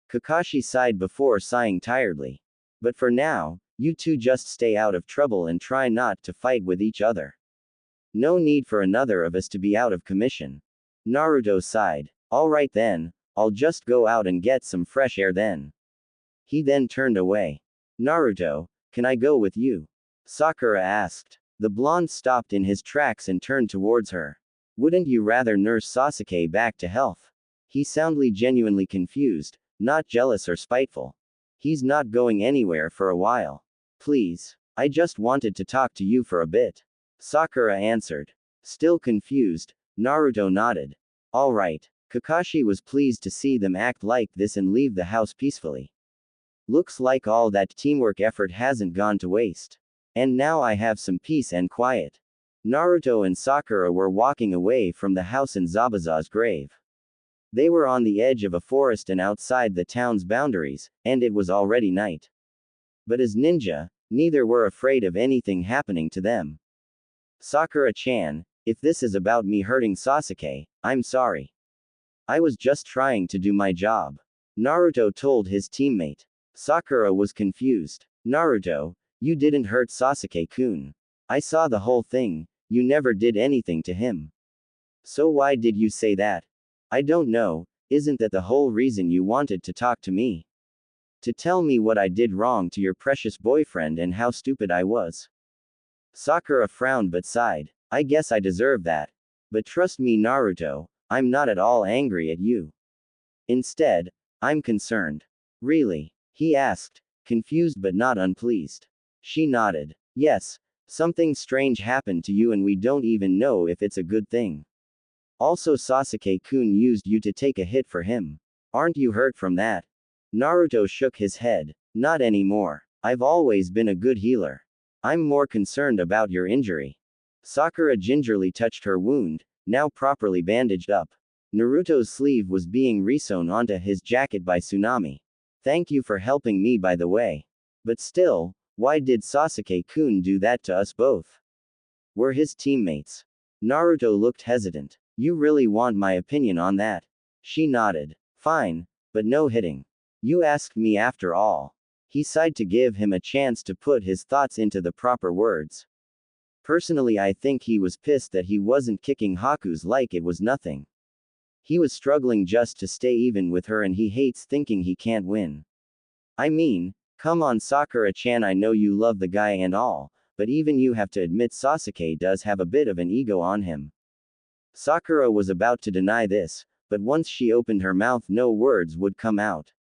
S1: Kakashi sighed before sighing tiredly. But for now, you two just stay out of trouble and try not to fight with each other. No need for another of us to be out of commission. Naruto sighed. Alright then, I'll just go out and get some fresh air then. He then turned away. Naruto, can I go with you? Sakura asked. The blonde stopped in his tracks and turned towards her. Wouldn't you rather nurse Sasuke back to health? He sounded genuinely confused, not jealous or spiteful. He's not going anywhere for a while. Please. I just wanted to talk to you for a bit. Sakura answered. Still confused, Naruto nodded. Alright. Kakashi was pleased to see them act like this and leave the house peacefully. Looks like all that teamwork effort hasn't gone to waste. And now I have some peace and quiet. Naruto and Sakura were walking away from the house in Zabuza's grave. They were on the edge of a forest and outside the town's boundaries, and it was already night. But as ninja, neither were afraid of anything happening to them. Sakura-chan, if this is about me hurting Sasuke, I'm sorry. I was just trying to do my job. Naruto told his teammate. Sakura was confused. Naruto, you didn't hurt Sasuke-kun. I saw the whole thing, you never did anything to him. So why did you say that? I don't know, isn't that the whole reason you wanted to talk to me? To tell me what I did wrong to your precious boyfriend and how stupid I was. Sakura frowned but sighed. I guess I deserve that. But trust me, Naruto, I'm not at all angry at you. Instead, I'm concerned. Really? He asked, confused but not unpleased. She nodded. Yes, something strange happened to you and we don't even know if it's a good thing. Also, Sasuke-kun used you to take a hit for him. Aren't you hurt from that? Naruto shook his head. Not anymore. I've always been a good healer. I'm more concerned about your injury. Sakura gingerly touched her wound, now properly bandaged up. Naruto's sleeve was being resewn onto his jacket by Tsunami. Thank you for helping me, by the way. But still, why did Sasuke-kun do that to us both? We're his teammates. Naruto looked hesitant. You really want my opinion on that? She nodded. Fine, but no hitting. You asked me after all. He sighed to give him a chance to put his thoughts into the proper words. Personally, I think he was pissed that he wasn't kicking Haku's like it was nothing. He was struggling just to stay even with her and he hates thinking he can't win. I mean, come on Sakura-chan, I know you love the guy and all, but even you have to admit Sasuke does have a bit of an ego on him. Sakura was about to deny this, but once she opened her mouth no words would come out.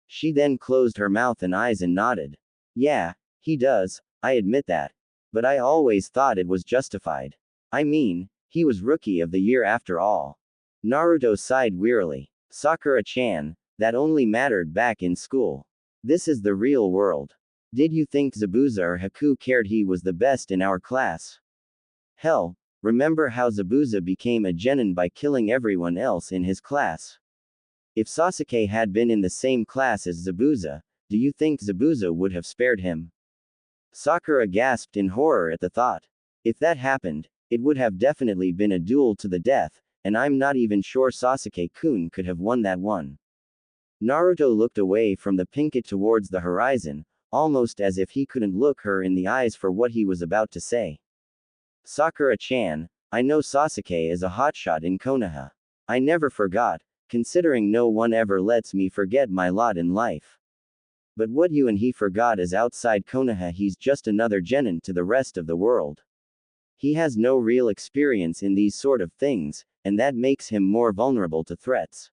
S1: She then closed her mouth and eyes and nodded. Yeah, he does, I admit that. But I always thought it was justified. I mean, he was Rookie of the Year after all. Naruto sighed wearily. Sakura-chan, that only mattered back in school. This is the real world. Did you think Zabuza or Haku cared he was the best in our class? Hell, remember how Zabuza became a genin by killing everyone else in his class? If Sasuke had been in the same class as Zabuza, do you think Zabuza would have spared him? Sakura gasped in horror at the thought. If that happened, it would have definitely been a duel to the death, and I'm not even sure Sasuke-kun could have won that one. Naruto looked away from the Pinkett towards the horizon, almost as if he couldn't look her in the eyes for what he was about to say. Sakura-chan, I know Sasuke is a hotshot in Konoha. I never forgot, considering no one ever lets me forget my lot in life. But what you and he forgot is outside Konoha he's just another genin to the rest of the world. He has no real experience in these sort of things, and that makes him more vulnerable to threats.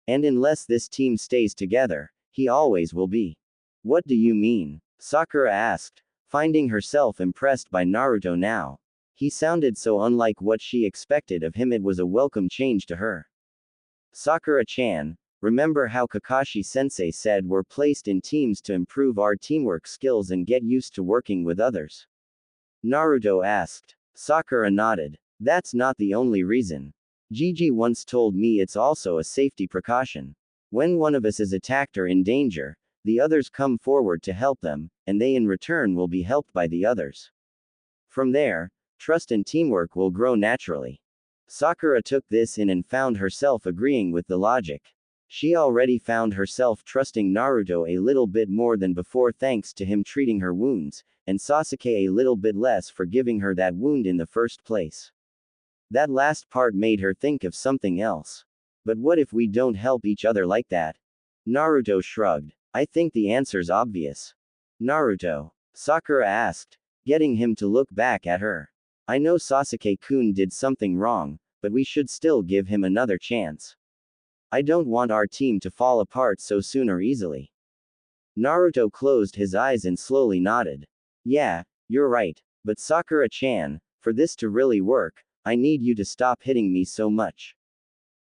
S1: And unless this team stays together, he always will be. What do you mean? Sakura asked, finding herself impressed by Naruto now. He sounded so unlike what she expected of him, it was a welcome change to her. Sakura-chan, remember how Kakashi-sensei said we're placed in teams to improve our teamwork skills and get used to working with others? Naruto asked. Sakura nodded. That's not the only reason. Gigi once told me it's also a safety precaution. When one of us is attacked or in danger, the others come forward to help them, and they in return will be helped by the others. From there, trust and teamwork will grow naturally. Sakura took this in and found herself agreeing with the logic. She already found herself trusting Naruto a little bit more than before thanks to him treating her wounds, and Sasuke a little bit less for giving her that wound in the first place. That last part made her think of something else. But what if we don't help each other like that? Naruto shrugged. I think the answer's obvious. Naruto? Sakura asked, getting him to look back at her. I know Sasuke-kun did something wrong, but we should still give him another chance. I don't want our team to fall apart so soon or easily. Naruto closed his eyes and slowly nodded. Yeah, you're right, but Sakura-chan, for this to really work, I need you to stop hitting me so much.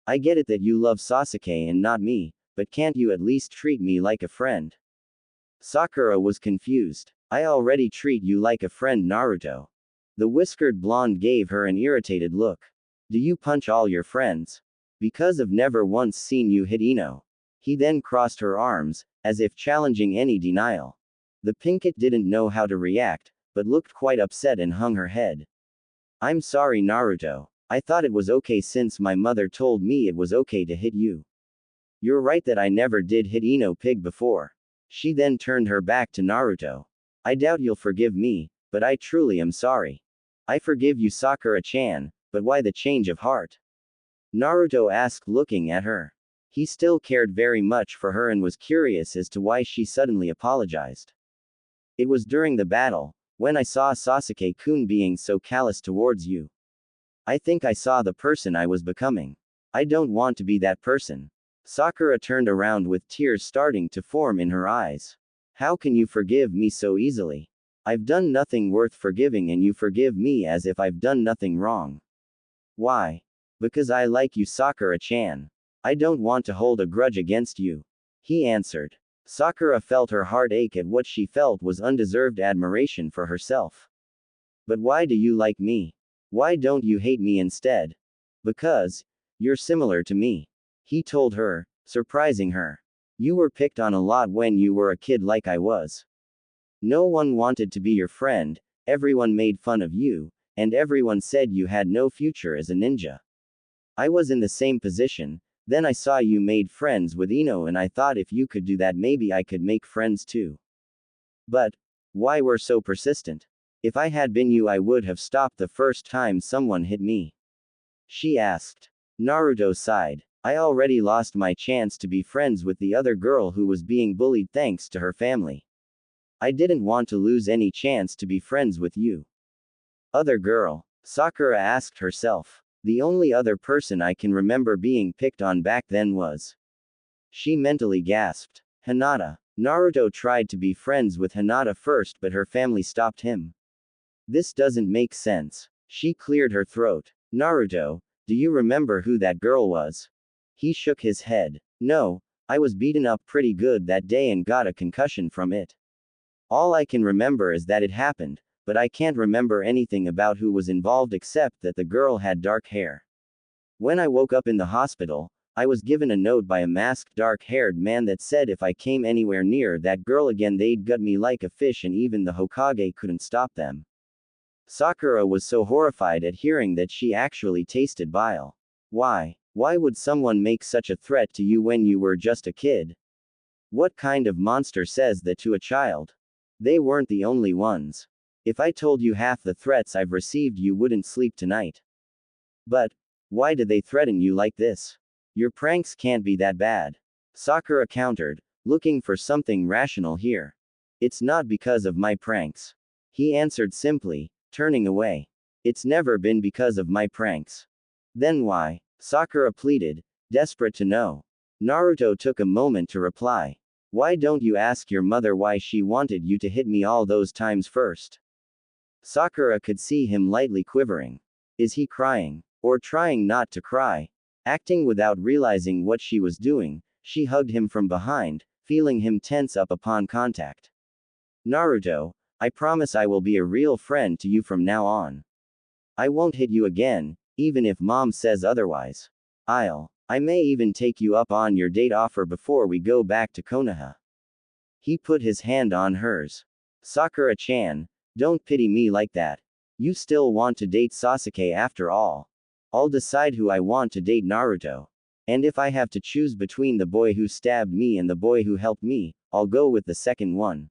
S1: I get it that you love Sasuke and not me, but can't you at least treat me like a friend? Sakura was confused. I already treat you like a friend, Naruto. The whiskered blonde gave her an irritated look. Do you punch all your friends? Because I've never once seen you hit Ino. He then crossed her arms, as if challenging any denial. The Pinkett didn't know how to react, but looked quite upset and hung her head. I'm sorry, Naruto. I thought it was okay since my mother told me it was okay to hit you. You're right that I never did hit Ino Pig before. She then turned her back to Naruto. I doubt you'll forgive me, but I truly am sorry. I forgive you, Sakura-chan, but why the change of heart? Naruto asked, looking at her. He still cared very much for her and was curious as to why she suddenly apologized. It was during the battle, when I saw Sasuke-kun being so callous towards you. I think I saw the person I was becoming. I don't want to be that person. Sakura turned around with tears starting to form in her eyes. How can you forgive me so easily? I've done nothing worth forgiving and you forgive me as if I've done nothing wrong. Why? Because I like you, Sakura-chan. I don't want to hold a grudge against you. He answered. Sakura felt her heart ache at what she felt was undeserved admiration for herself. But why do you like me? Why don't you hate me instead? Because you're similar to me. He told her, surprising her. You were picked on a lot when you were a kid like I was. No one wanted to be your friend, everyone made fun of you, and everyone said you had no future as a ninja. I was in the same position, then I saw you made friends with Ino and I thought if you could do that maybe I could make friends too. But why were so persistent? If I had been you I would have stopped the first time someone hit me. She asked. Naruto sighed. I already lost my chance to be friends with the other girl who was being bullied thanks to her family. I didn't want to lose any chance to be friends with you. Other girl? Sakura asked herself. The only other person I can remember being picked on back then was. She mentally gasped. Hinata. Naruto tried to be friends with Hinata first but her family stopped him. This doesn't make sense. She cleared her throat. Naruto, do you remember who that girl was? He shook his head. No, I was beaten up pretty good that day and got a concussion from it. All I can remember is that it happened, but I can't remember anything about who was involved except that the girl had dark hair. When I woke up in the hospital, I was given a note by a masked dark-haired man that said if I came anywhere near that girl again they'd gut me like a fish and even the Hokage couldn't stop them. Sakura was so horrified at hearing that she actually tasted bile. Why? Why would someone make such a threat to you when you were just a kid? What kind of monster says that to a child? They weren't the only ones. If I told you half the threats I've received you wouldn't sleep tonight. But, why did they threaten you like this? Your pranks can't be that bad. Sakura countered, looking for something rational here. It's not because of my pranks. He answered simply, turning away. It's never been because of my pranks. Then why? Sakura pleaded, desperate to know. Naruto took a moment to reply. Why don't you ask your mother why she wanted you to hit me all those times first? Sakura could see him lightly quivering. Is he crying? Or trying not to cry? Acting without realizing what she was doing, she hugged him from behind, feeling him tense up upon contact. Naruto, I promise I will be a real friend to you from now on. I won't hit you again, even if mom says otherwise. I may even take you up on your date offer before we go back to Konoha. He put his hand on hers. Sakura-chan, don't pity me like that. You still want to date Sasuke after all. I'll decide who I want to date Naruto. And if I have to choose between the boy who stabbed me and the boy who helped me, I'll go with the second one.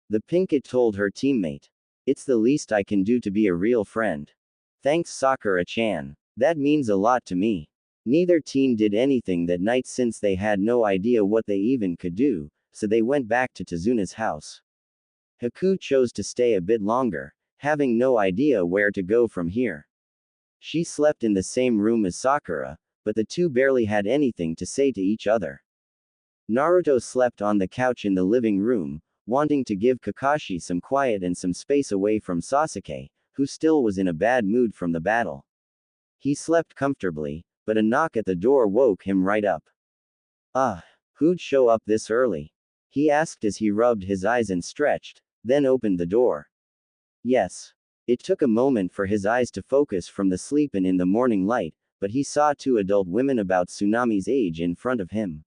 S1: The pink kid told her teammate. It's the least I can do to be a real friend. Thanks Sakura-chan. That means a lot to me. Neither teen did anything that night since they had no idea what they even could do, so they went back to Tazuna's house. Haku chose to stay a bit longer, having no idea where to go from here. She slept in the same room as Sakura, but the two barely had anything to say to each other. Naruto slept on the couch in the living room, wanting to give Kakashi some quiet and some space away from Sasuke, who still was in a bad mood from the battle. He slept comfortably, but a knock at the door woke him right up. Who'd show up this early? He asked as he rubbed his eyes and stretched, then opened the door. Yes. It took a moment for his eyes to focus from the sleep and in the morning light, but he saw two adult women about Tsunami's age in front of him.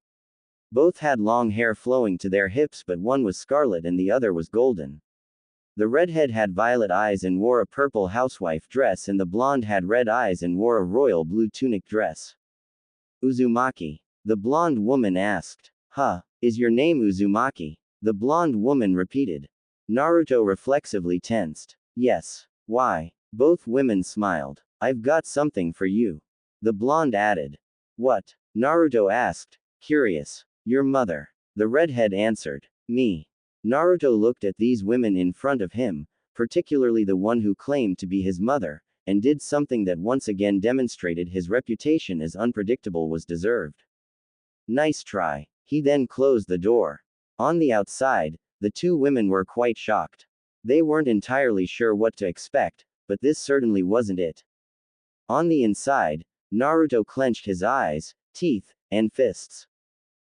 S1: Both had long hair flowing to their hips, but one was scarlet and the other was golden. The redhead had violet eyes and wore a purple housewife dress, and the blonde had red eyes and wore a royal blue tunic dress. Uzumaki. The blonde woman asked. Is your name Uzumaki? The blonde woman repeated. Naruto reflexively tensed. Yes. Why? Both women smiled. I've got something for you. The blonde added. What? Naruto asked, curious. Your mother. The redhead answered. Me. Naruto looked at these women in front of him, particularly the one who claimed to be his mother, and did something that once again demonstrated his reputation as unpredictable was deserved. Nice try. He then closed the door. On the outside, the two women were quite shocked. They weren't entirely sure what to expect, but this certainly wasn't it. On the inside, Naruto clenched his eyes, teeth, and fists.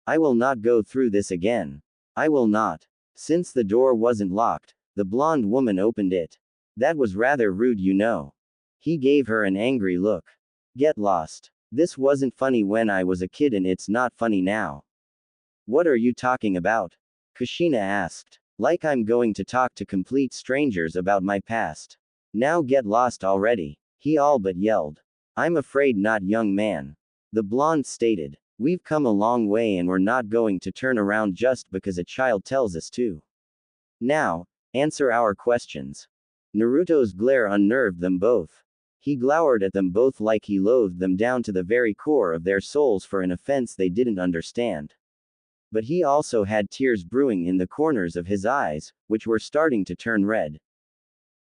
S1: I will not go through this again. I will not. Since the door wasn't locked, the blonde woman opened it. That was rather rude, you know. He gave her an angry look. Get lost. This wasn't funny when I was a kid and it's not funny now. What are you talking about? Kushina asked. Like I'm going to talk to complete strangers about my past. Now get lost already. He all but yelled. I'm afraid not, young man. The blonde stated. We've come a long way and we're not going to turn around just because a child tells us to. Now, answer our questions. Naruto's glare unnerved them both. He glowered at them both like he loathed them down to the very core of their souls for an offense they didn't understand. But he also had tears brewing in the corners of his eyes, which were starting to turn red.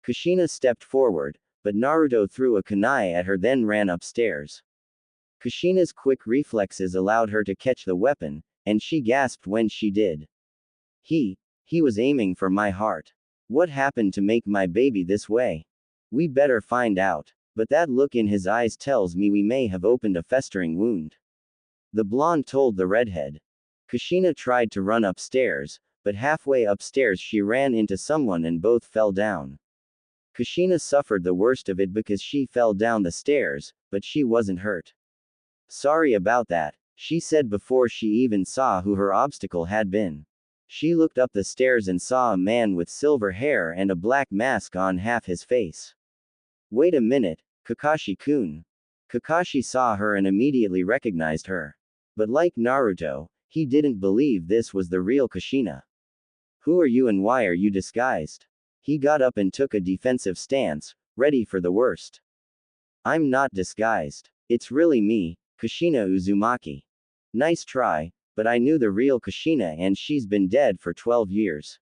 S1: Kushina stepped forward, but Naruto threw a kunai at her then ran upstairs. Kushina's quick reflexes allowed her to catch the weapon, and she gasped when she did. He was aiming for my heart. What happened to make my baby this way? We better find out. But that look in his eyes tells me we may have opened a festering wound. The blonde told the redhead. Kushina tried to run upstairs, but halfway upstairs she ran into someone and both fell down. Kushina suffered the worst of it because she fell down the stairs, but she wasn't hurt. Sorry about that, she said before she even saw who her obstacle had been. She looked up the stairs and saw a man with silver hair and a black mask on half his face. Wait a minute, Kakashi-kun. Kakashi saw her and immediately recognized her. But like Naruto, he didn't believe this was the real Kushina. Who are you and why are you disguised? He got up and took a defensive stance, ready for the worst. I'm not disguised. It's really me, Kushina Uzumaki. Nice try, but I knew the real Kushina and she's been dead for 12 years.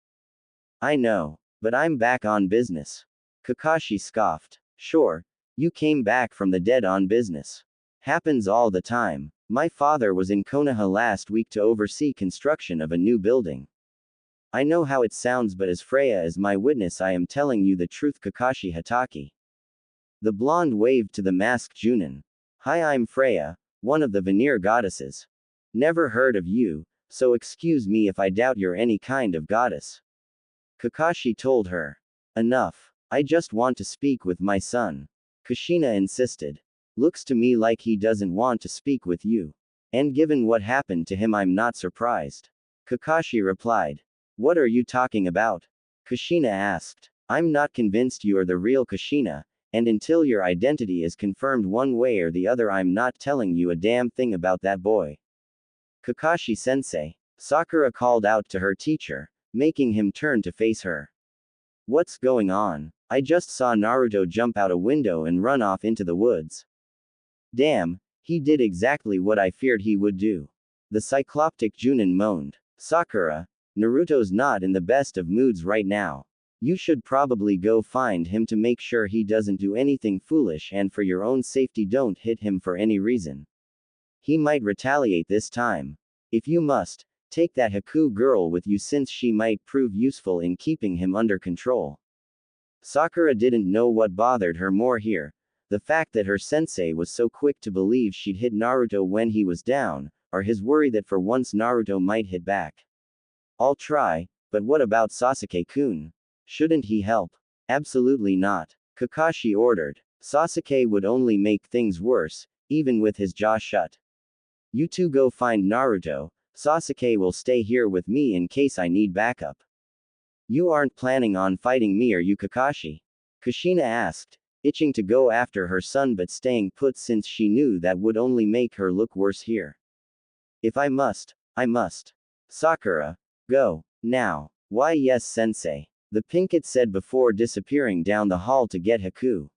S1: I know, but I'm back on business. Kakashi scoffed. Sure, you came back from the dead on business. Happens all the time. My father was in Konoha last week to oversee construction of a new building. I know how it sounds, but as Freya is my witness, I am telling you the truth, Kakashi Hatake. The blonde waved to the masked Junin. Hi, I'm Freya, one of the veneer goddesses. Never heard of you, so excuse me if I doubt you're any kind of goddess. Kakashi told her. Enough. I just want to speak with my son. Kushina insisted. Looks to me like he doesn't want to speak with you. And given what happened to him, I'm not surprised. Kakashi replied. What are you talking about? Kushina asked. I'm not convinced you are the real Kushina, and until your identity is confirmed one way or the other, I'm not telling you a damn thing about that boy. Kakashi-sensei. Sakura called out to her teacher, making him turn to face her. What's going on? I just saw Naruto jump out a window and run off into the woods. Damn, he did exactly what I feared he would do. The cycloptic Junin moaned. Sakura, Naruto's not in the best of moods right now. You should probably go find him to make sure he doesn't do anything foolish, and for your own safety don't hit him for any reason. He might retaliate this time. If you must, take that Haku girl with you since she might prove useful in keeping him under control. Sakura didn't know what bothered her more here, the fact that her sensei was so quick to believe she'd hit Naruto when he was down, or his worry that for once Naruto might hit back. I'll try, but what about Sasuke-kun? Shouldn't he help? Absolutely not. Kakashi ordered. Sasuke would only make things worse, even with his jaw shut. You two go find Naruto, Sasuke will stay here with me in case I need backup. You aren't planning on fighting me, are you, Kakashi? Kushina asked, itching to go after her son but staying put since she knew that would only make her look worse here. If I must, I must. Sakura. Go. Now. Why yes, sensei. The Pinkett said before disappearing down the hall to get Haku.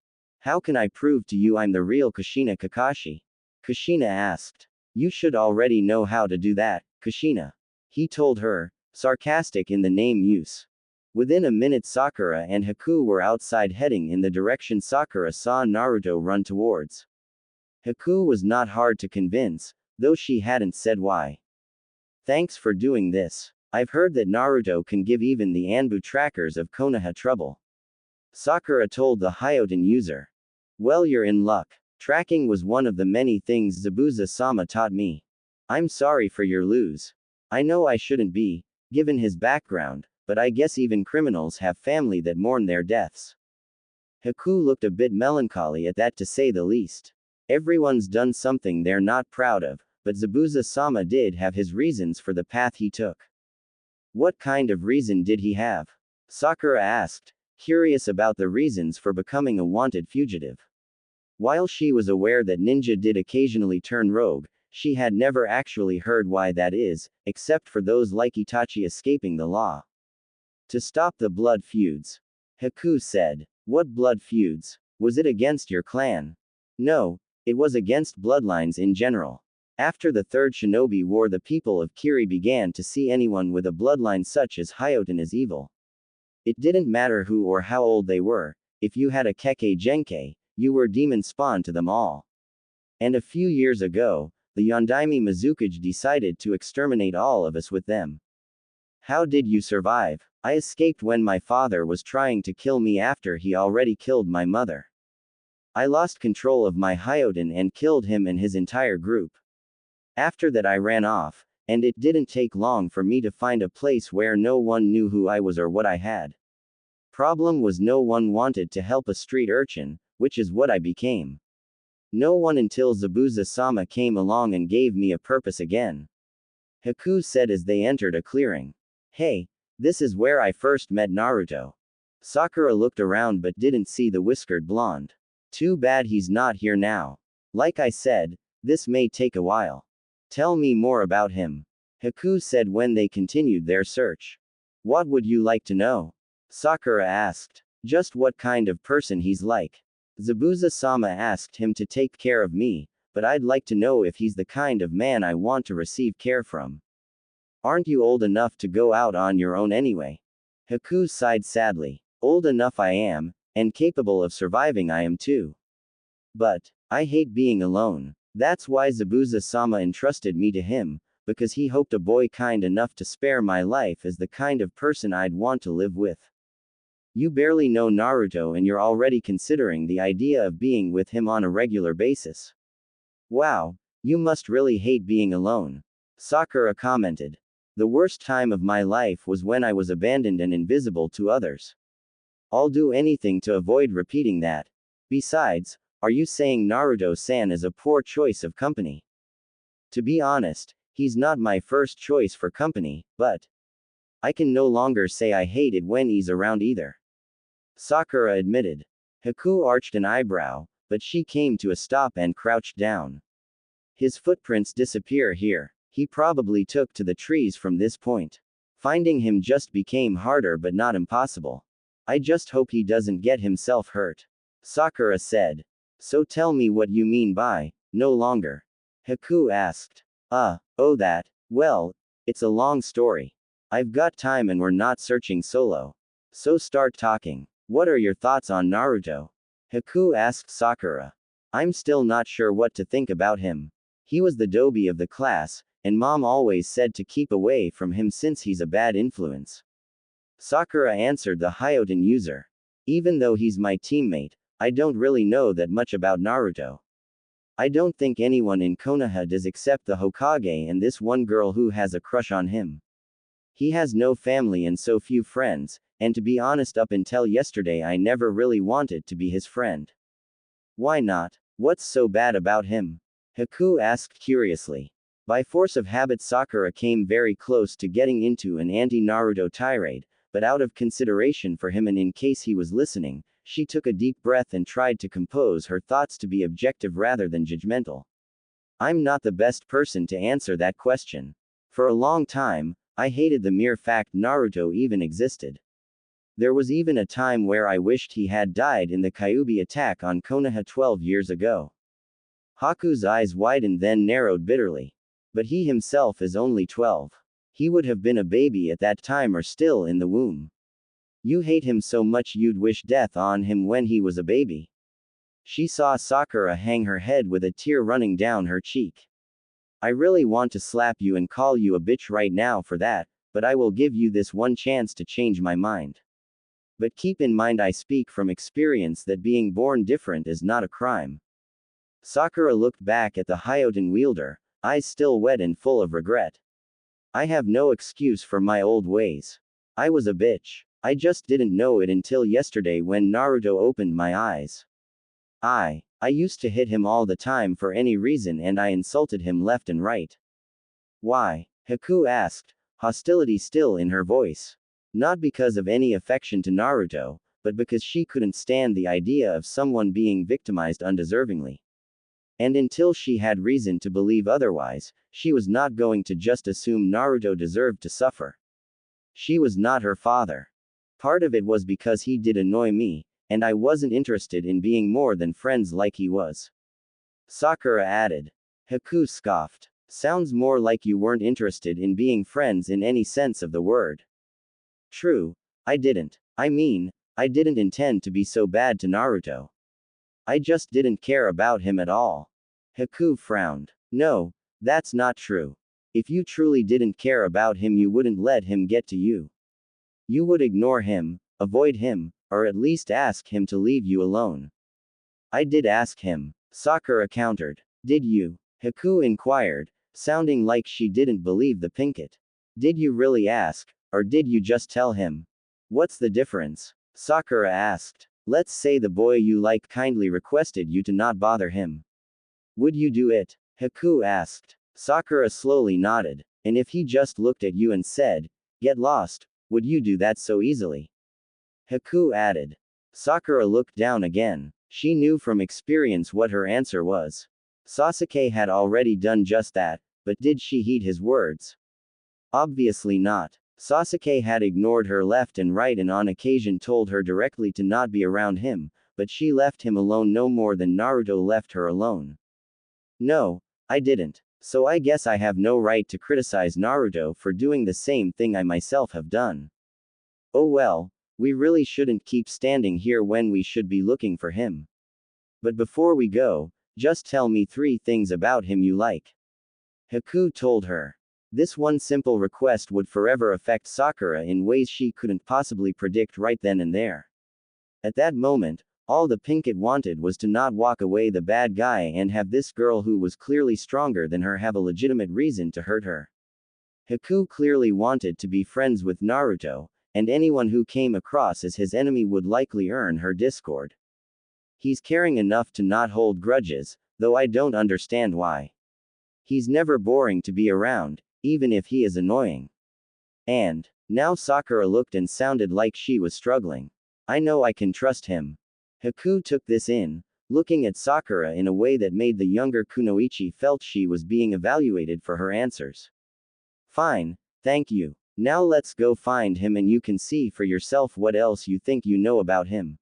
S1: How can I prove to you I'm the real Kushina, Kakashi? Kushina asked. You should already know how to do that, Kushina. He told her, sarcastic in the name use. Within a minute Sakura and Haku were outside heading in the direction Sakura saw Naruto run towards. Haku was not hard to convince, though she hadn't said why. Thanks for doing this. I've heard that Naruto can give even the Anbu trackers of Konoha trouble. Sakura told the Hyoten user. Well, you're in luck. Tracking was one of the many things Zabuza-sama taught me. I'm sorry for your lose. I know I shouldn't be, given his background, but I guess even criminals have family that mourn their deaths. Haku looked a bit melancholy at that, to say the least. Everyone's done something they're not proud of, but Zabuza-sama did have his reasons for the path he took. What kind of reason did he have? Sakura asked, curious about the reasons for becoming a wanted fugitive. While she was aware that ninja did occasionally turn rogue, she had never actually heard why that is, except for those like Itachi escaping the law. To stop the blood feuds. Haku said. What blood feuds? Was it against your clan? No, it was against bloodlines in general. After the Third Shinobi War, the people of Kiri began to see anyone with a bloodline such as Hyoten as evil. It didn't matter who or how old they were, if you had a Kekkei Genkai, you were demon spawn to them all. And a few years ago, the Yondaime Mizukage decided to exterminate all of us with them. How did you survive? I escaped when my father was trying to kill me after he already killed my mother. I lost control of my Hyoten and killed him and his entire group. After that I ran off, and it didn't take long for me to find a place where no one knew who I was or what I had. Problem was no one wanted to help a street urchin, which is what I became. No one until Zabuza-sama came along and gave me a purpose again. Haku said as they entered a clearing. Hey, this is where I first met Naruto. Sakura looked around but didn't see the whiskered blonde. Too bad he's not here now. Like I said, this may take a while. Tell me more about him. Haku said when they continued their search. What would you like to know? Sakura asked. Just what kind of person he's like. Zabuza-sama asked him to take care of me, but I'd like to know if he's the kind of man I want to receive care from. Aren't you old enough to go out on your own anyway? Haku sighed sadly. Old enough I am, and capable of surviving I am too. But, I hate being alone. That's why Zabuza-sama entrusted me to him, because he hoped a boy kind enough to spare my life is the kind of person I'd want to live with. You barely know Naruto and you're already considering the idea of being with him on a regular basis. Wow, you must really hate being alone. Sakura commented. The worst time of my life was when I was abandoned and invisible to others. I'll do anything to avoid repeating that. Besides, are you saying Naruto-san is a poor choice of company? To be honest, he's not my first choice for company, but I can no longer say I hate it when he's around either. Sakura admitted. Haku arched an eyebrow, but she came to a stop and crouched down. His footprints disappear here. He probably took to the trees from this point. Finding him just became harder but not impossible. I just hope he doesn't get himself hurt. Sakura said. So tell me what you mean by, no longer. Haku asked. Oh that, well, it's a long story. I've got time and we're not searching solo. So start talking. What are your thoughts on Naruto? Haku asked Sakura. I'm still not sure what to think about him. He was the doby of the class, and mom always said to keep away from him since he's a bad influence. Sakura answered the Hyoten user. Even though he's my teammate, I don't really know that much about Naruto. I don't think anyone in Konoha does except the Hokage and this one girl who has a crush on him. He has no family and so few friends, and to be honest up until yesterday I never really wanted to be his friend. Why not? What's so bad about him? Haku asked curiously. By force of habit Sakura came very close to getting into an anti-Naruto tirade, but out of consideration for him and in case he was listening, she took a deep breath and tried to compose her thoughts to be objective rather than judgmental. I'm not the best person to answer that question. For a long time, I hated the mere fact Naruto even existed. There was even a time where I wished he had died in the Kyuubi attack on Konoha 12 years ago. Haku's eyes widened then narrowed bitterly. But he himself is only 12. He would have been a baby at that time or still in the womb. You hate him so much you'd wish death on him when he was a baby. She saw Sakura hang her head with a tear running down her cheek. I really want to slap you and call you a bitch right now for that, but I will give you this one chance to change my mind. But keep in mind I speak from experience that being born different is not a crime. Sakura looked back at the Hyoten wielder, eyes still wet and full of regret. I have no excuse for my old ways. I was a bitch. I just didn't know it until yesterday when Naruto opened my eyes. I used to hit him all the time for any reason and I insulted him left and right. Why? Haku asked, hostility still in her voice. Not because of any affection to Naruto, but because she couldn't stand the idea of someone being victimized undeservingly. And until she had reason to believe otherwise, she was not going to just assume Naruto deserved to suffer. She was not her father. Part of it was because he did annoy me, and I wasn't interested in being more than friends like he was. Sakura added. Haku scoffed. Sounds more like you weren't interested in being friends in any sense of the word. True, I didn't. I mean, I didn't intend to be so bad to Naruto. I just didn't care about him at all. Haku frowned. No, that's not true. If you truly didn't care about him you wouldn't let him get to you. You would ignore him, avoid him, or at least ask him to leave you alone. I did ask him, Sakura countered. Did you? Haku inquired, sounding like she didn't believe the pinkett. Did you really ask, or did you just tell him? What's the difference? Sakura asked. Let's say the boy you like kindly requested you to not bother him. Would you do it? Haku asked. Sakura slowly nodded. And if he just looked at you and said, "Get lost," would you do that so easily? Haku added. Sakura looked down again. She knew from experience what her answer was. Sasuke had already done just that, but did she heed his words? Obviously not. Sasuke had ignored her left and right and on occasion told her directly to not be around him, but she left him alone no more than Naruto left her alone. No, I didn't. So I guess I have no right to criticize Naruto for doing the same thing I myself have done. Oh well, we really shouldn't keep standing here when we should be looking for him. But before we go, just tell me 3 things about him you like. Haku told her. This one simple request would forever affect Sakura in ways she couldn't possibly predict right then and there. At that moment, all the Pinkett wanted was to not walk away the bad guy and have this girl who was clearly stronger than her have a legitimate reason to hurt her. Haku clearly wanted to be friends with Naruto, and anyone who came across as his enemy would likely earn her discord. He's caring enough to not hold grudges, though I don't understand why. He's never boring to be around, even if he is annoying. And, now Sakura looked and sounded like she was struggling. I know I can trust him. Haku took this in, looking at Sakura in a way that made the younger Kunoichi felt she was being evaluated for her answers. Fine, thank you. Now let's go find him and you can see for yourself what else you think you know about him.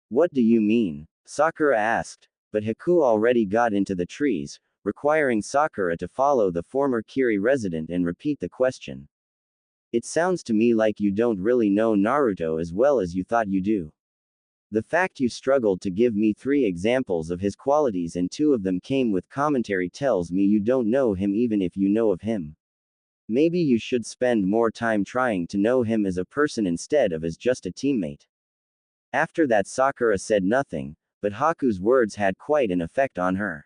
S1: What do you mean? Sakura asked, but Haku already got into the trees, requiring Sakura to follow the former Kiri resident and repeat the question. It sounds to me like you don't really know Naruto as well as you thought you do. The fact you struggled to give me 3 examples of his qualities and 2 of them came with commentary tells me you don't know him even if you know of him. Maybe you should spend more time trying to know him as a person instead of as just a teammate. After that Sakura said nothing, but Haku's words had quite an effect on her.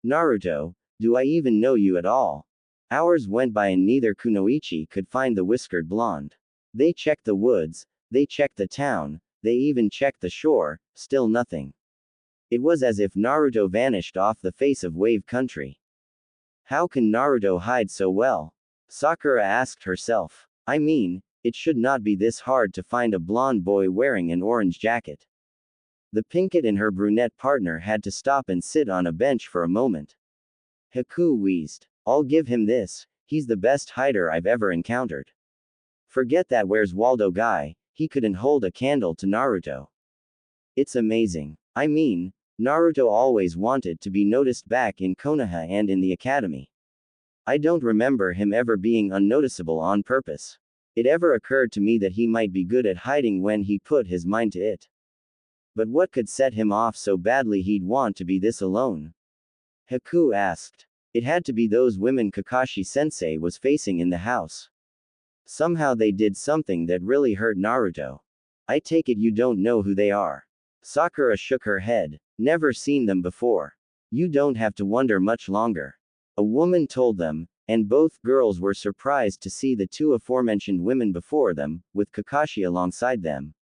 S1: Naruto, do I even know you at all? Hours went by and neither Kunoichi could find the whiskered blonde. They checked the woods, they checked the town, they even checked the shore, still nothing. It was as if Naruto vanished off the face of Wave Country. How can Naruto hide so well? Sakura asked herself. I mean, it should not be this hard to find a blonde boy wearing an orange jacket. The Pinkett and her brunette partner had to stop and sit on a bench for a moment. Haku wheezed. I'll give him this, he's the best hider I've ever encountered. Forget that Where's Waldo guy, he couldn't hold a candle to Naruto. It's amazing. I mean, Naruto always wanted to be noticed back in Konoha and in the academy. I don't remember him ever being unnoticeable on purpose. It ever occurred to me that he might be good at hiding when he put his mind to it. But what could set him off so badly he'd want to be this alone? Haku asked. It had to be those women Kakashi-sensei was facing in the house. Somehow they did something that really hurt Naruto. I take it you don't know who they are. Sakura shook her head. Never seen them before. You don't have to wonder much longer. A woman told them, and both girls were surprised to see the 2 aforementioned women before them, with Kakashi alongside them.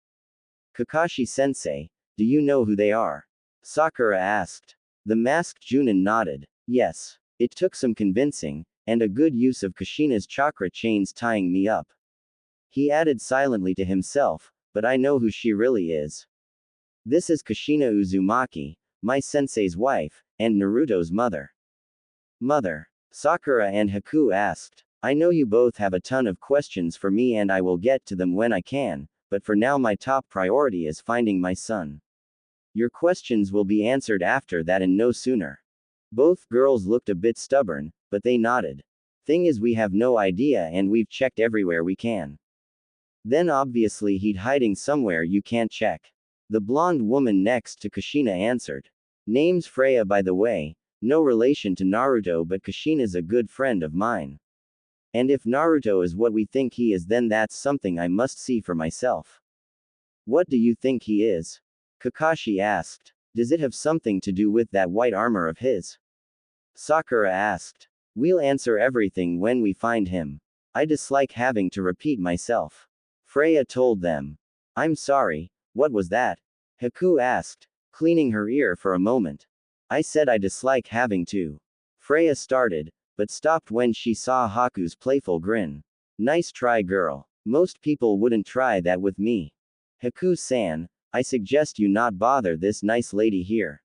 S1: Kakashi-sensei, do you know who they are? Sakura asked. The masked Junin nodded. Yes. It took some convincing, and a good use of Kushina's chakra chains tying me up. He added silently to himself, but I know who she really is. This is Kushina Uzumaki, my sensei's wife, and Naruto's mother. Mother? Sakura and Haku asked. I know you both have a ton of questions for me and I will get to them when I can, but for now my top priority is finding my son. Your questions will be answered after that and no sooner. Both girls looked a bit stubborn, but they nodded. Thing is we have no idea and we've checked everywhere we can. Then obviously he'd hiding somewhere you can't check. The blonde woman next to Kushina answered. Name's Freya by the way, no relation to Naruto but Kushina's a good friend of mine. And if Naruto is what we think he is then that's something I must see for myself. What do you think he is? Kakashi asked. Does it have something to do with that white armor of his? Sakura asked. We'll answer everything when we find him. I dislike having to repeat myself. Freya told them. I'm sorry, what was that? Haku asked, cleaning her ear for a moment. I said I dislike having to. Freya started, but stopped when she saw Haku's playful grin. Nice try, girl. Most people wouldn't try that with me. Haku-san, I suggest you not bother this nice lady here.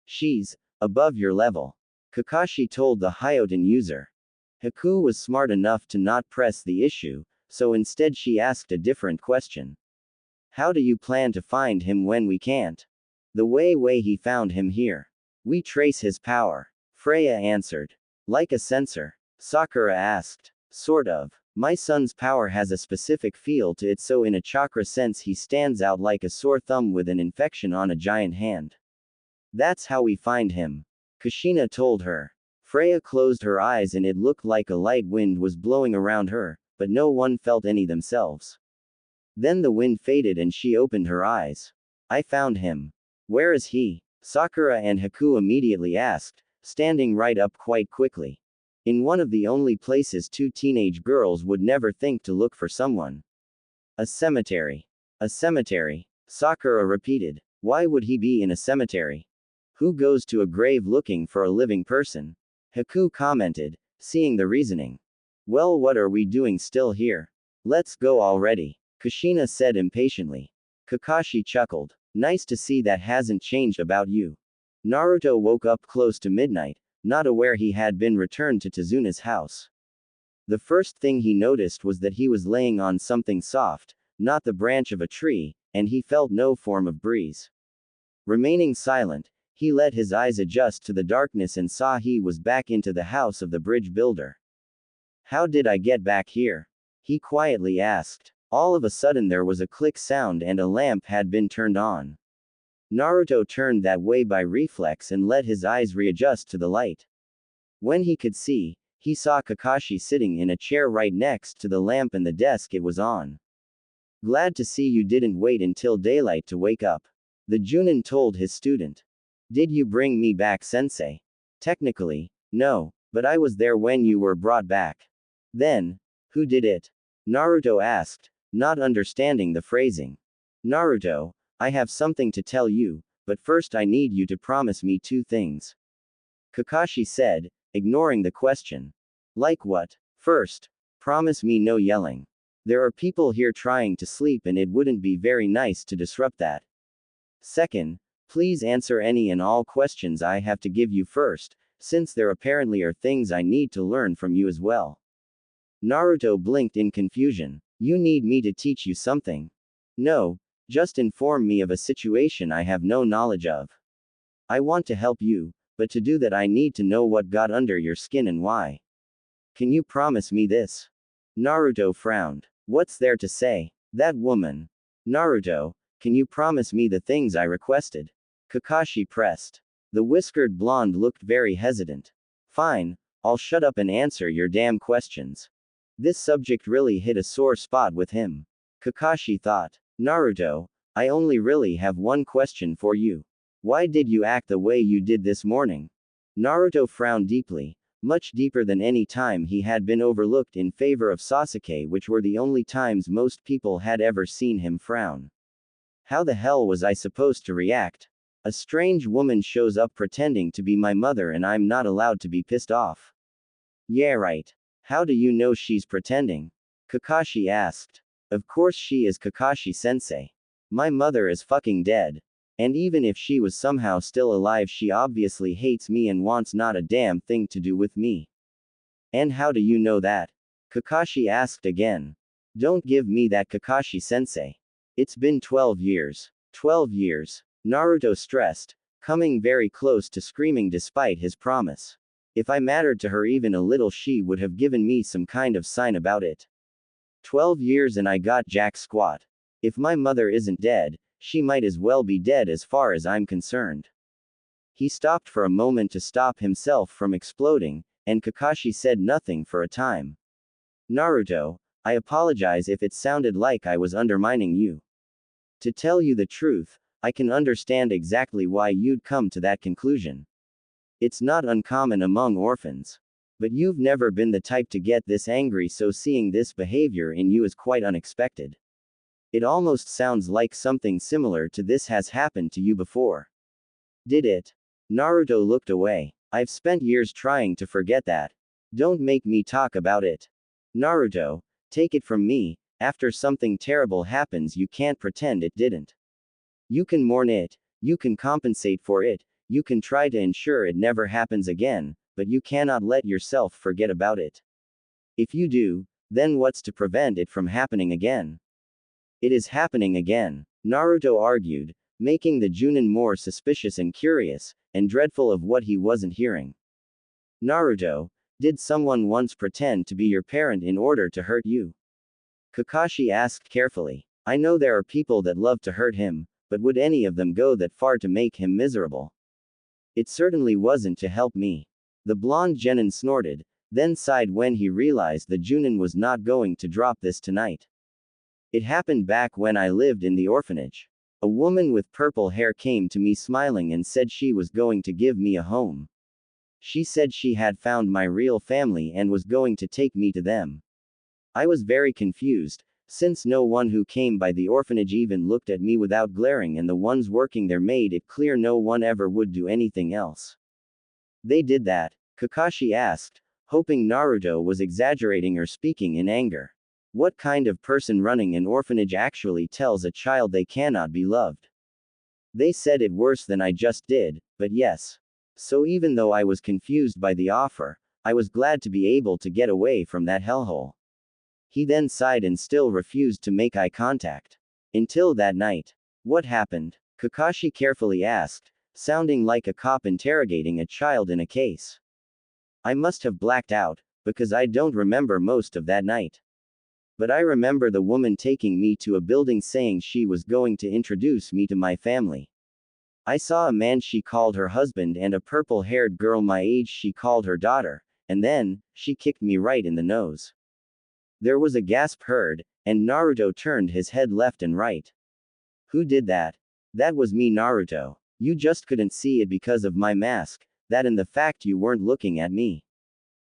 S1: She's above your level. Kakashi told the Hyoten user. Haku was smart enough to not press the issue, so instead she asked a different question. How do you plan to find him when we can't? The way he found him here. We trace his power. Freya answered. Like a sensor? Sakura asked. Sort of. My son's power has a specific feel to it, so in a chakra sense he stands out like a sore thumb with an infection on a giant hand. That's how we find him. Kushina told her. Freya closed her eyes and it looked like a light wind was blowing around her, but no one felt any themselves. Then the wind faded and she opened her eyes. I found him. Where is he? Sakura and Haku immediately asked, standing right up quite quickly. In one of the only places two teenage girls would never think to look for someone. A cemetery. A cemetery, Sakura repeated. Why would he be in a cemetery? Who goes to a grave looking for a living person? Haku commented, seeing the reasoning. Well, what are we doing still here? Let's go already, Kushina said impatiently. Kakashi chuckled. Nice to see that hasn't changed about you. Naruto woke up close to midnight, not aware he had been returned to Tezuna's house. The first thing he noticed was that he was laying on something soft, not the branch of a tree, and he felt no form of breeze. Remaining silent, he let his eyes adjust to the darkness and saw he was back into the house of the bridge builder. How did I get back here? He quietly asked. All of a sudden there was a click sound and a lamp had been turned on. Naruto turned that way by reflex and let his eyes readjust to the light. When he could see, he saw Kakashi sitting in a chair right next to the lamp and the desk it was on. Glad to see you didn't wait until daylight to wake up. The Junin told his student. Did you bring me back, sensei? Technically, no, but I was there when you were brought back. Then, who did it? Naruto asked, not understanding the phrasing. Naruto, I have something to tell you, but first I need you to promise me two things. Kakashi said, ignoring the question. Like what? First, promise me no yelling. There are people here trying to sleep and it wouldn't be very nice to disrupt that. Second, please answer any and all questions I have to give you first, since there apparently are things I need to learn from you as well. Naruto blinked in confusion. You need me to teach you something? No, just inform me of a situation I have no knowledge of. I want to help you, but to do that I need to know what got under your skin and why. Can you promise me this? Naruto frowned. What's there to say? That woman. Naruto, can you promise me the things I requested? Kakashi pressed. The whiskered blonde looked very hesitant. Fine, I'll shut up and answer your damn questions. This subject really hit a sore spot with him. Kakashi thought. Naruto, I only really have one question for you. Why did you act the way you did this morning? Naruto frowned deeply, much deeper than any time he had been overlooked in favor of Sasuke, which were the only times most people had ever seen him frown. How the hell was I supposed to react? A strange woman shows up pretending to be my mother and I'm not allowed to be pissed off. Yeah, right. How do you know she's pretending? Kakashi asked. Of course she is, Kakashi-sensei. My mother is fucking dead. And even if she was somehow still alive, she obviously hates me and wants not a damn thing to do with me. And how do you know that? Kakashi asked again. Don't give me that, Kakashi-sensei. It's been 12 years. 12 years. Naruto stressed, coming very close to screaming despite his promise. If I mattered to her even a little, she would have given me some kind of sign about it. 12 years and I got jack squat. If my mother isn't dead, she might as well be dead as far as I'm concerned. He stopped for a moment to stop himself from exploding, and Kakashi said nothing for a time. Naruto, I apologize if it sounded like I was undermining you. To tell you the truth, I can understand exactly why you'd come to that conclusion. It's not uncommon among orphans. But you've never been the type to get this angry, so seeing this behavior in you is quite unexpected. It almost sounds like something similar to this has happened to you before. Did it? Naruto looked away. I've spent years trying to forget that. Don't make me talk about it. Naruto, take it from me, after something terrible happens you can't pretend it didn't. You can mourn it, you can compensate for it, you can try to ensure it never happens again, but you cannot let yourself forget about it. If you do, then what's to prevent it from happening again? It is happening again, Naruto argued, making the Junin more suspicious and curious, and dreadful of what he wasn't hearing. Naruto, did someone once pretend to be your parent in order to hurt you? Kakashi asked carefully. I know there are people that love to hurt him, but would any of them go that far to make him miserable? It certainly wasn't to help me. The blonde genin snorted, then sighed when he realized the Junin was not going to drop this tonight. It happened back when I lived in the orphanage. A woman with purple hair came to me smiling and said she was going to give me a home. She said she had found my real family and was going to take me to them. I was very confused, since no one who came by the orphanage even looked at me without glaring, and the ones working there made it clear no one ever would do anything else. They did that? Kakashi asked, hoping Naruto was exaggerating or speaking in anger. What kind of person running an orphanage actually tells a child they cannot be loved? They said it worse than I just did, but yes. So even though I was confused by the offer, I was glad to be able to get away from that hellhole. He then sighed and still refused to make eye contact. Until that night. What happened? Kakashi carefully asked, sounding like a cop interrogating a child in a case. I must have blacked out, because I don't remember most of that night. But I remember the woman taking me to a building saying she was going to introduce me to my family. I saw a man she called her husband and a purple-haired girl my age she called her daughter, and then, she kicked me right in the nose. There was a gasp heard, and Naruto turned his head left and right. Who did that? That was me, Naruto. You just couldn't see it because of my mask, that and the fact you weren't looking at me.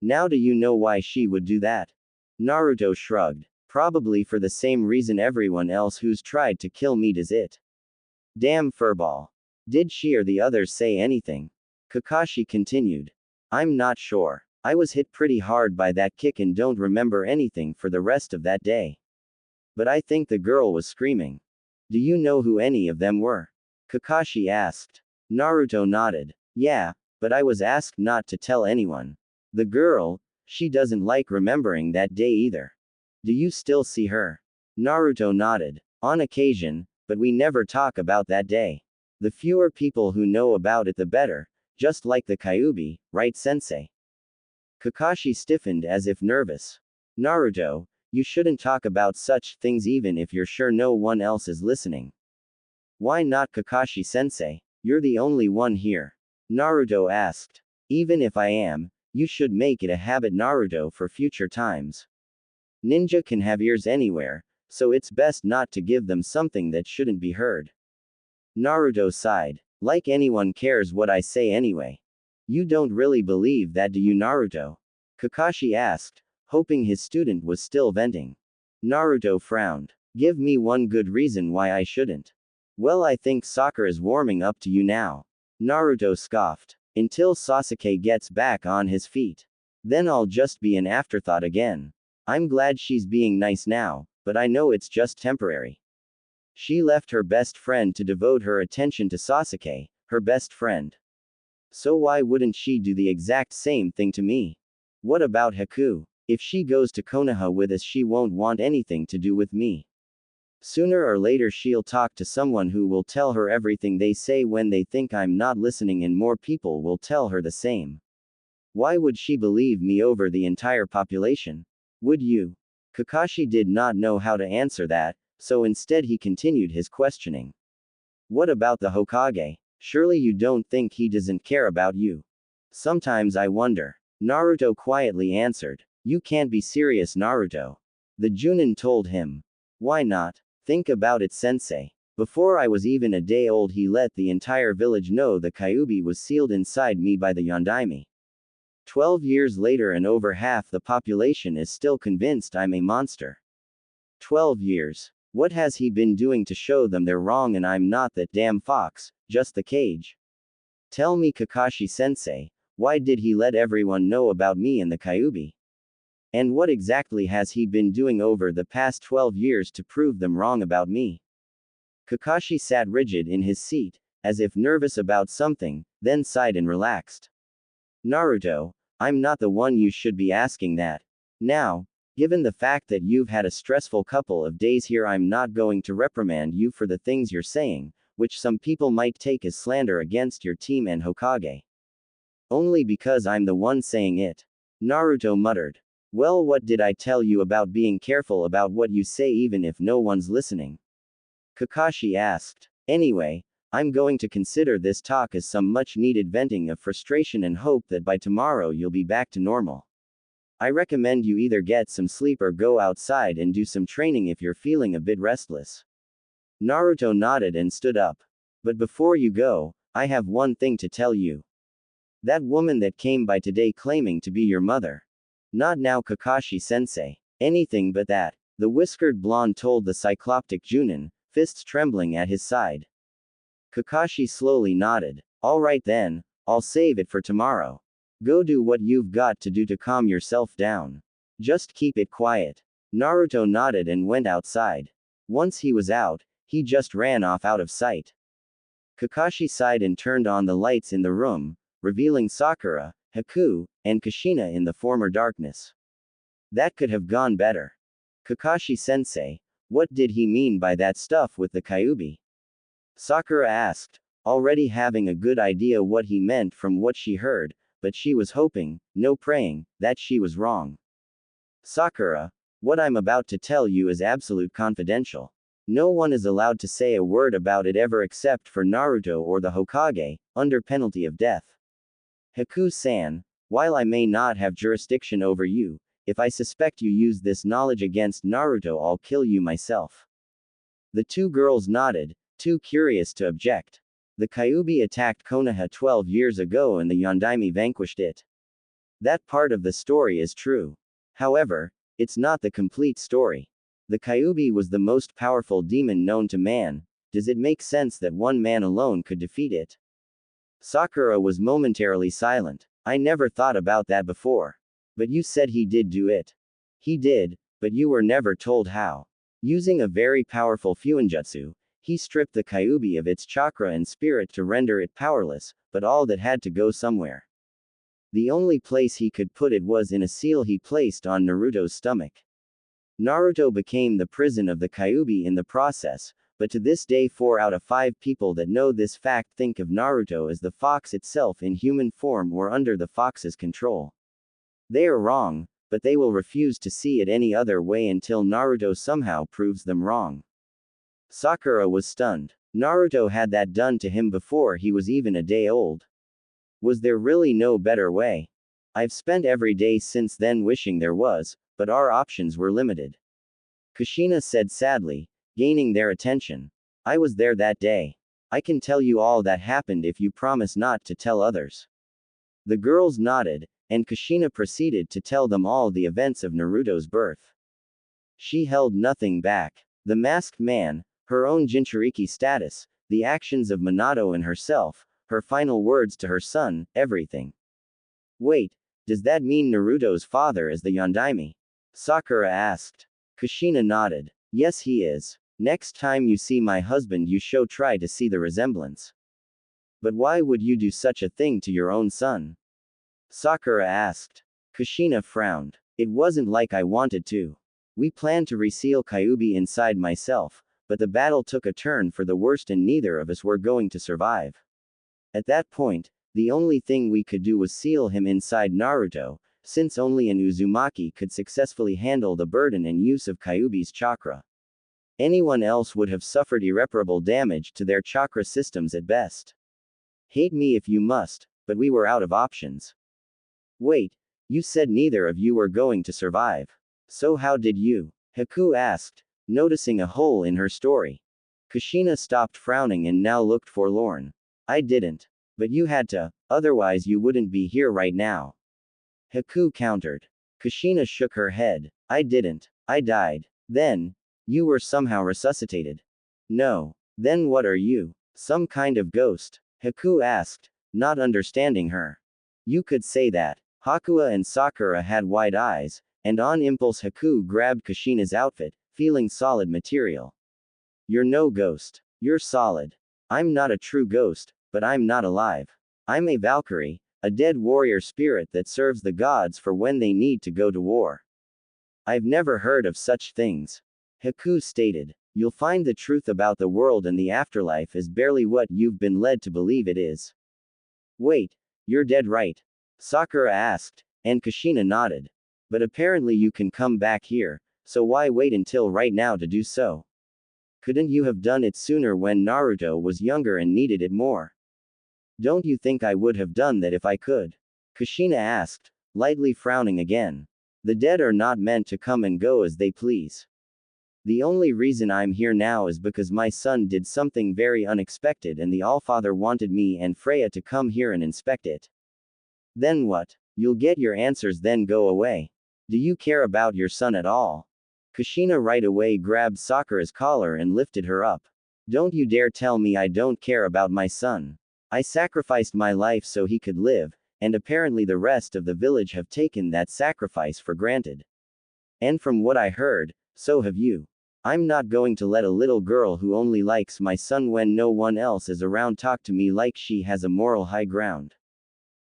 S1: Now do you know why she would do that? Naruto shrugged. Probably for the same reason everyone else who's tried to kill me does it. Damn furball. Did she or the others say anything? Kakashi continued. I'm not sure. I was hit pretty hard by that kick and don't remember anything for the rest of that day. But I think the girl was screaming. Do you know who any of them were? Kakashi asked. Naruto nodded. Yeah, but I was asked not to tell anyone. The girl, she doesn't like remembering that day either. Do you still see her? Naruto nodded. On occasion, but we never talk about that day. The fewer people who know about it the better, just like the Kyuubi, right sensei? Kakashi stiffened as if nervous. Naruto, you shouldn't talk about such things even if you're sure no one else is listening. Why not, Kakashi sensei? You're the only one here. Naruto asked. Even if I am, you should make it a habit, Naruto, for future times. Ninja can have ears anywhere, so it's best not to give them something that shouldn't be heard. Naruto sighed. Like anyone cares what I say anyway. You don't really believe that, do you, Naruto? Kakashi asked, hoping his student was still venting. Naruto frowned. Give me one good reason why I shouldn't. Well, I think Sakura is warming up to you now. Naruto scoffed. Until Sasuke gets back on his feet. Then I'll just be an afterthought again. I'm glad she's being nice now, but I know it's just temporary. She left her best friend to devote her attention to Sasuke, her best friend. So why wouldn't she do the exact same thing to me? What about Haku? If she goes to Konoha with us, she won't want anything to do with me. Sooner or later she'll talk to someone who will tell her everything they say when they think I'm not listening, and more people will tell her the same. Why would she believe me over the entire population? Would you? Kakashi did not know how to answer that, so instead he continued his questioning. What about the Hokage? Surely you don't think he doesn't care about you? Sometimes I wonder. Naruto quietly answered. You can't be serious, Naruto. The Junin told him. Why not? Think about it, sensei. Before I was even a day old, he let the entire village know the Kyuubi was sealed inside me by the Yondaime. 12 years later and over half the population is still convinced I'm a monster. 12 years. What has he been doing to show them they're wrong and I'm not that damn fox, just the cage? Tell me, Kakashi-sensei, why did he let everyone know about me and the Kyuubi? And what exactly has he been doing over the past 12 years to prove them wrong about me? Kakashi sat rigid in his seat, as if nervous about something, then sighed and relaxed. Naruto, I'm not the one you should be asking that. Now, given the fact that you've had a stressful couple of days here, I'm not going to reprimand you for the things you're saying, which some people might take as slander against your team and Hokage. Only because I'm the one saying it. Naruto muttered. Well, what did I tell you about being careful about what you say even if no one's listening? Kakashi asked. Anyway, I'm going to consider this talk as some much-needed venting of frustration and hope that by tomorrow you'll be back to normal. I recommend you either get some sleep or go outside and do some training if you're feeling a bit restless. Naruto nodded and stood up. But before you go, I have one thing to tell you. That woman that came by today claiming to be your mother. Not now, Kakashi-sensei. Anything but that, the whiskered blonde told the cycloptic Junin, fists trembling at his side. Kakashi slowly nodded. All right then, I'll save it for tomorrow. Go do what you've got to do to calm yourself down. Just keep it quiet. Naruto nodded and went outside. Once he was out, he just ran off out of sight. Kakashi sighed and turned on the lights in the room, revealing Sakura, Haku, and Kushina in the former darkness. That could have gone better. Kakashi-sensei, what did he mean by that stuff with the Kyuubi? Sakura asked, already having a good idea what he meant from what she heard, but she was hoping, no praying, that she was wrong. Sakura, what I'm about to tell you is absolute confidential. No one is allowed to say a word about it ever except for Naruto or the Hokage, under penalty of death. Haku-san, while I may not have jurisdiction over you, if I suspect you use this knowledge against Naruto, I'll kill you myself. The two girls nodded, too curious to object. The Kyuubi attacked Konoha 12 years ago and the Yondaime vanquished it. That part of the story is true. However, it's not the complete story. The Kyuubi was the most powerful demon known to man. Does it make sense that one man alone could defeat it? Sakura was momentarily silent. I never thought about that before. But you said he did do it. He did, but you were never told how. Using a very powerful fuinjutsu, he stripped the Kyuubi of its chakra and spirit to render it powerless, but all that had to go somewhere. The only place he could put it was in a seal he placed on Naruto's stomach. Naruto became the prison of the Kyuubi in the process, but to this day 4 out of 5 people that know this fact think of Naruto as the fox itself in human form or under the fox's control. They are wrong, but they will refuse to see it any other way until Naruto somehow proves them wrong. Sakura was stunned. Naruto had that done to him before he was even a day old. Was there really no better way? I've spent every day since then wishing there was, but our options were limited. Kushina said sadly, gaining their attention. I was there that day. I can tell you all that happened if you promise not to tell others. The girls nodded, and Kushina proceeded to tell them all the events of Naruto's birth. She held nothing back. The masked man, her own Jinchuriki status, the actions of Minato and herself, her final words to her son, everything. Wait, does that mean Naruto's father is the Yondaime? Sakura asked. Kushina nodded. Yes, he is. Next time you see my husband, you try to see the resemblance. But why would you do such a thing to your own son? Sakura asked. Kushina frowned. It wasn't like I wanted to. We planned to reseal Kyuubi inside myself, but the battle took a turn for the worst and neither of us were going to survive. At that point, the only thing we could do was seal him inside Naruto, since only an Uzumaki could successfully handle the burden and use of Kyuubi's chakra. Anyone else would have suffered irreparable damage to their chakra systems at best. Hate me if you must, but we were out of options. Wait, you said neither of you were going to survive. So how did you? Haku asked, noticing a hole in her story. Kushina stopped frowning and now looked forlorn. I didn't. But you had to, otherwise you wouldn't be here right now. Haku countered. Kushina shook her head. I didn't. I died. Then, You were somehow resuscitated. No. Then what are you? Some kind of ghost? Haku asked, not understanding her. You could say that. Hakuya and Sakura had wide eyes, and on impulse Haku grabbed Kushina's outfit, feeling solid material. You're no ghost. You're solid. I'm not a true ghost, but I'm not alive. I'm a Valkyrie, a dead warrior spirit that serves the gods for when they need to go to war. I've never heard of such things. Haku stated. You'll find the truth about the world and the afterlife is barely what you've been led to believe it is. Wait, you're dead right? Sakura asked, and Kushina nodded. But apparently you can come back here, so why wait until right now to do so? Couldn't you have done it sooner when Naruto was younger and needed it more? Don't you think I would have done that if I could? Kushina asked, lightly frowning again. The dead are not meant to come and go as they please. The only reason I'm here now is because my son did something very unexpected and the Allfather wanted me and Freya to come here and inspect it. Then what? You'll get your answers then go away. Do you care about your son at all? Kushina right away grabbed Sakura's collar and lifted her up. Don't you dare tell me I don't care about my son. I sacrificed my life so he could live, and apparently the rest of the village have taken that sacrifice for granted. And from what I heard, so have you. I'm not going to let a little girl who only likes my son when no one else is around talk to me like she has a moral high ground.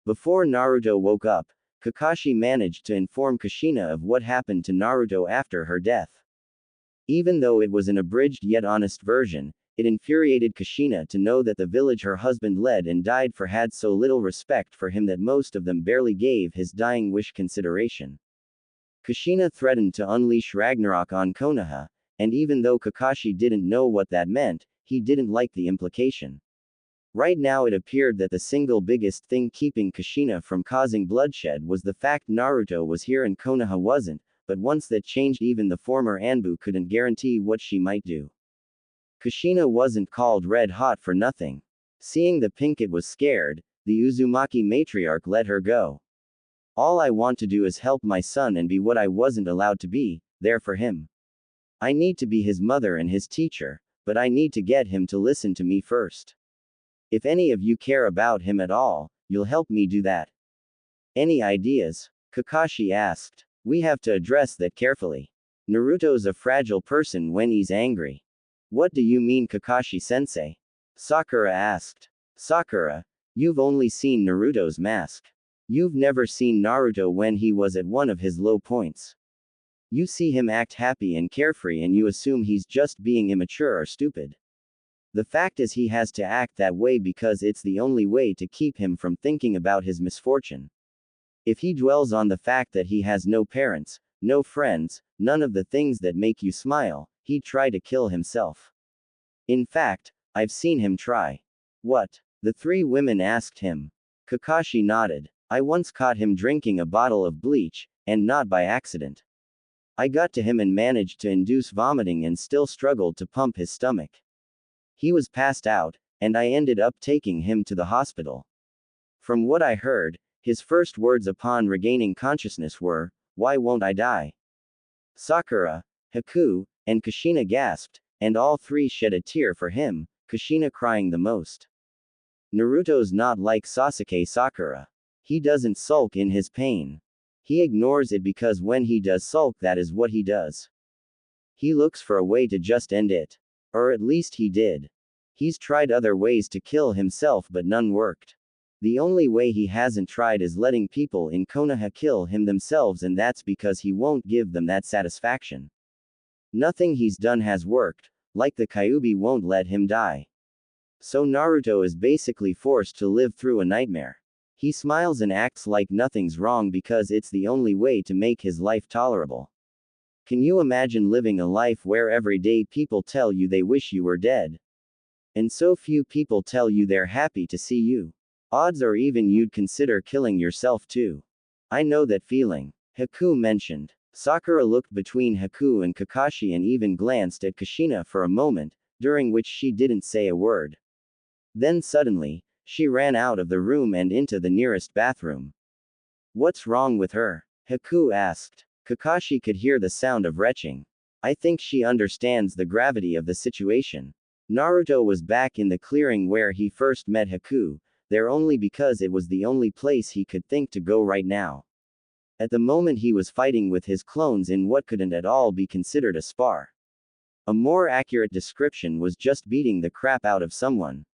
S1: Before Naruto woke up, Kakashi managed to inform Kushina of what happened to Naruto after her death. Even though it was an abridged yet honest version, it infuriated Kushina to know that the village her husband led and died for had so little respect for him that most of them barely gave his dying wish consideration. Kushina threatened to unleash Ragnarok on Konoha, and even though Kakashi didn't know what that meant, he didn't like the implication. Right now it appeared that the single biggest thing keeping Kushina from causing bloodshed was the fact Naruto was here and Konoha wasn't, but once that changed even the former Anbu couldn't guarantee what she might do. Kushina wasn't called red hot for nothing. Seeing the Pinkett was scared, the Uzumaki matriarch let her go. All I want to do is help my son and be what I wasn't allowed to be, there for him. I need to be his mother and his teacher, but I need to get him to listen to me first. If any of you care about him at all, you'll help me do that. Any ideas? Kakashi asked. We have to address that carefully. Naruto's a fragile person when he's angry. What do you mean, Kakashi-sensei? Sakura asked. Sakura, you've only seen Naruto's mask. You've never seen Naruto when he was at one of his low points. You see him act happy and carefree and you assume he's just being immature or stupid. The fact is he has to act that way because it's the only way to keep him from thinking about his misfortune. If he dwells on the fact that he has no parents, no friends, none of the things that make you smile, he'd try to kill himself. In fact, I've seen him try. What? The three women asked him. Kakashi nodded. I once caught him drinking a bottle of bleach, and not by accident. I got to him and managed to induce vomiting and still struggled to pump his stomach. He was passed out, and I ended up taking him to the hospital. From what I heard, his first words upon regaining consciousness were, "Why won't I die?" Sakura, Haku, and Kushina gasped, and all three shed a tear for him, Kushina crying the most. Naruto's not like Sasuke Sakura. He doesn't sulk in his pain. He ignores it because when he does sulk, that is what he does. He looks for a way to just end it. Or at least he did. He's tried other ways to kill himself but none worked. The only way he hasn't tried is letting people in Konoha kill him themselves, and that's because he won't give them that satisfaction. Nothing he's done has worked, like the Kyuubi won't let him die. So Naruto is basically forced to live through a nightmare. He smiles and acts like nothing's wrong because it's the only way to make his life tolerable. Can you imagine living a life where every day people tell you they wish you were dead? And so few people tell you they're happy to see you. Odds are even you'd consider killing yourself too. I know that feeling. Haku mentioned. Sakura looked between Haku and Kakashi and even glanced at Kushina for a moment, during which she didn't say a word. Then suddenly, she ran out of the room and into the nearest bathroom. What's wrong with her? Haku asked. Kakashi could hear the sound of retching. I think she understands the gravity of the situation. Naruto was back in the clearing where he first met Haku, there only because it was the only place he could think to go right now. At the moment he was fighting with his clones in what couldn't at all be considered a spar. A more accurate description was just beating the crap out of someone.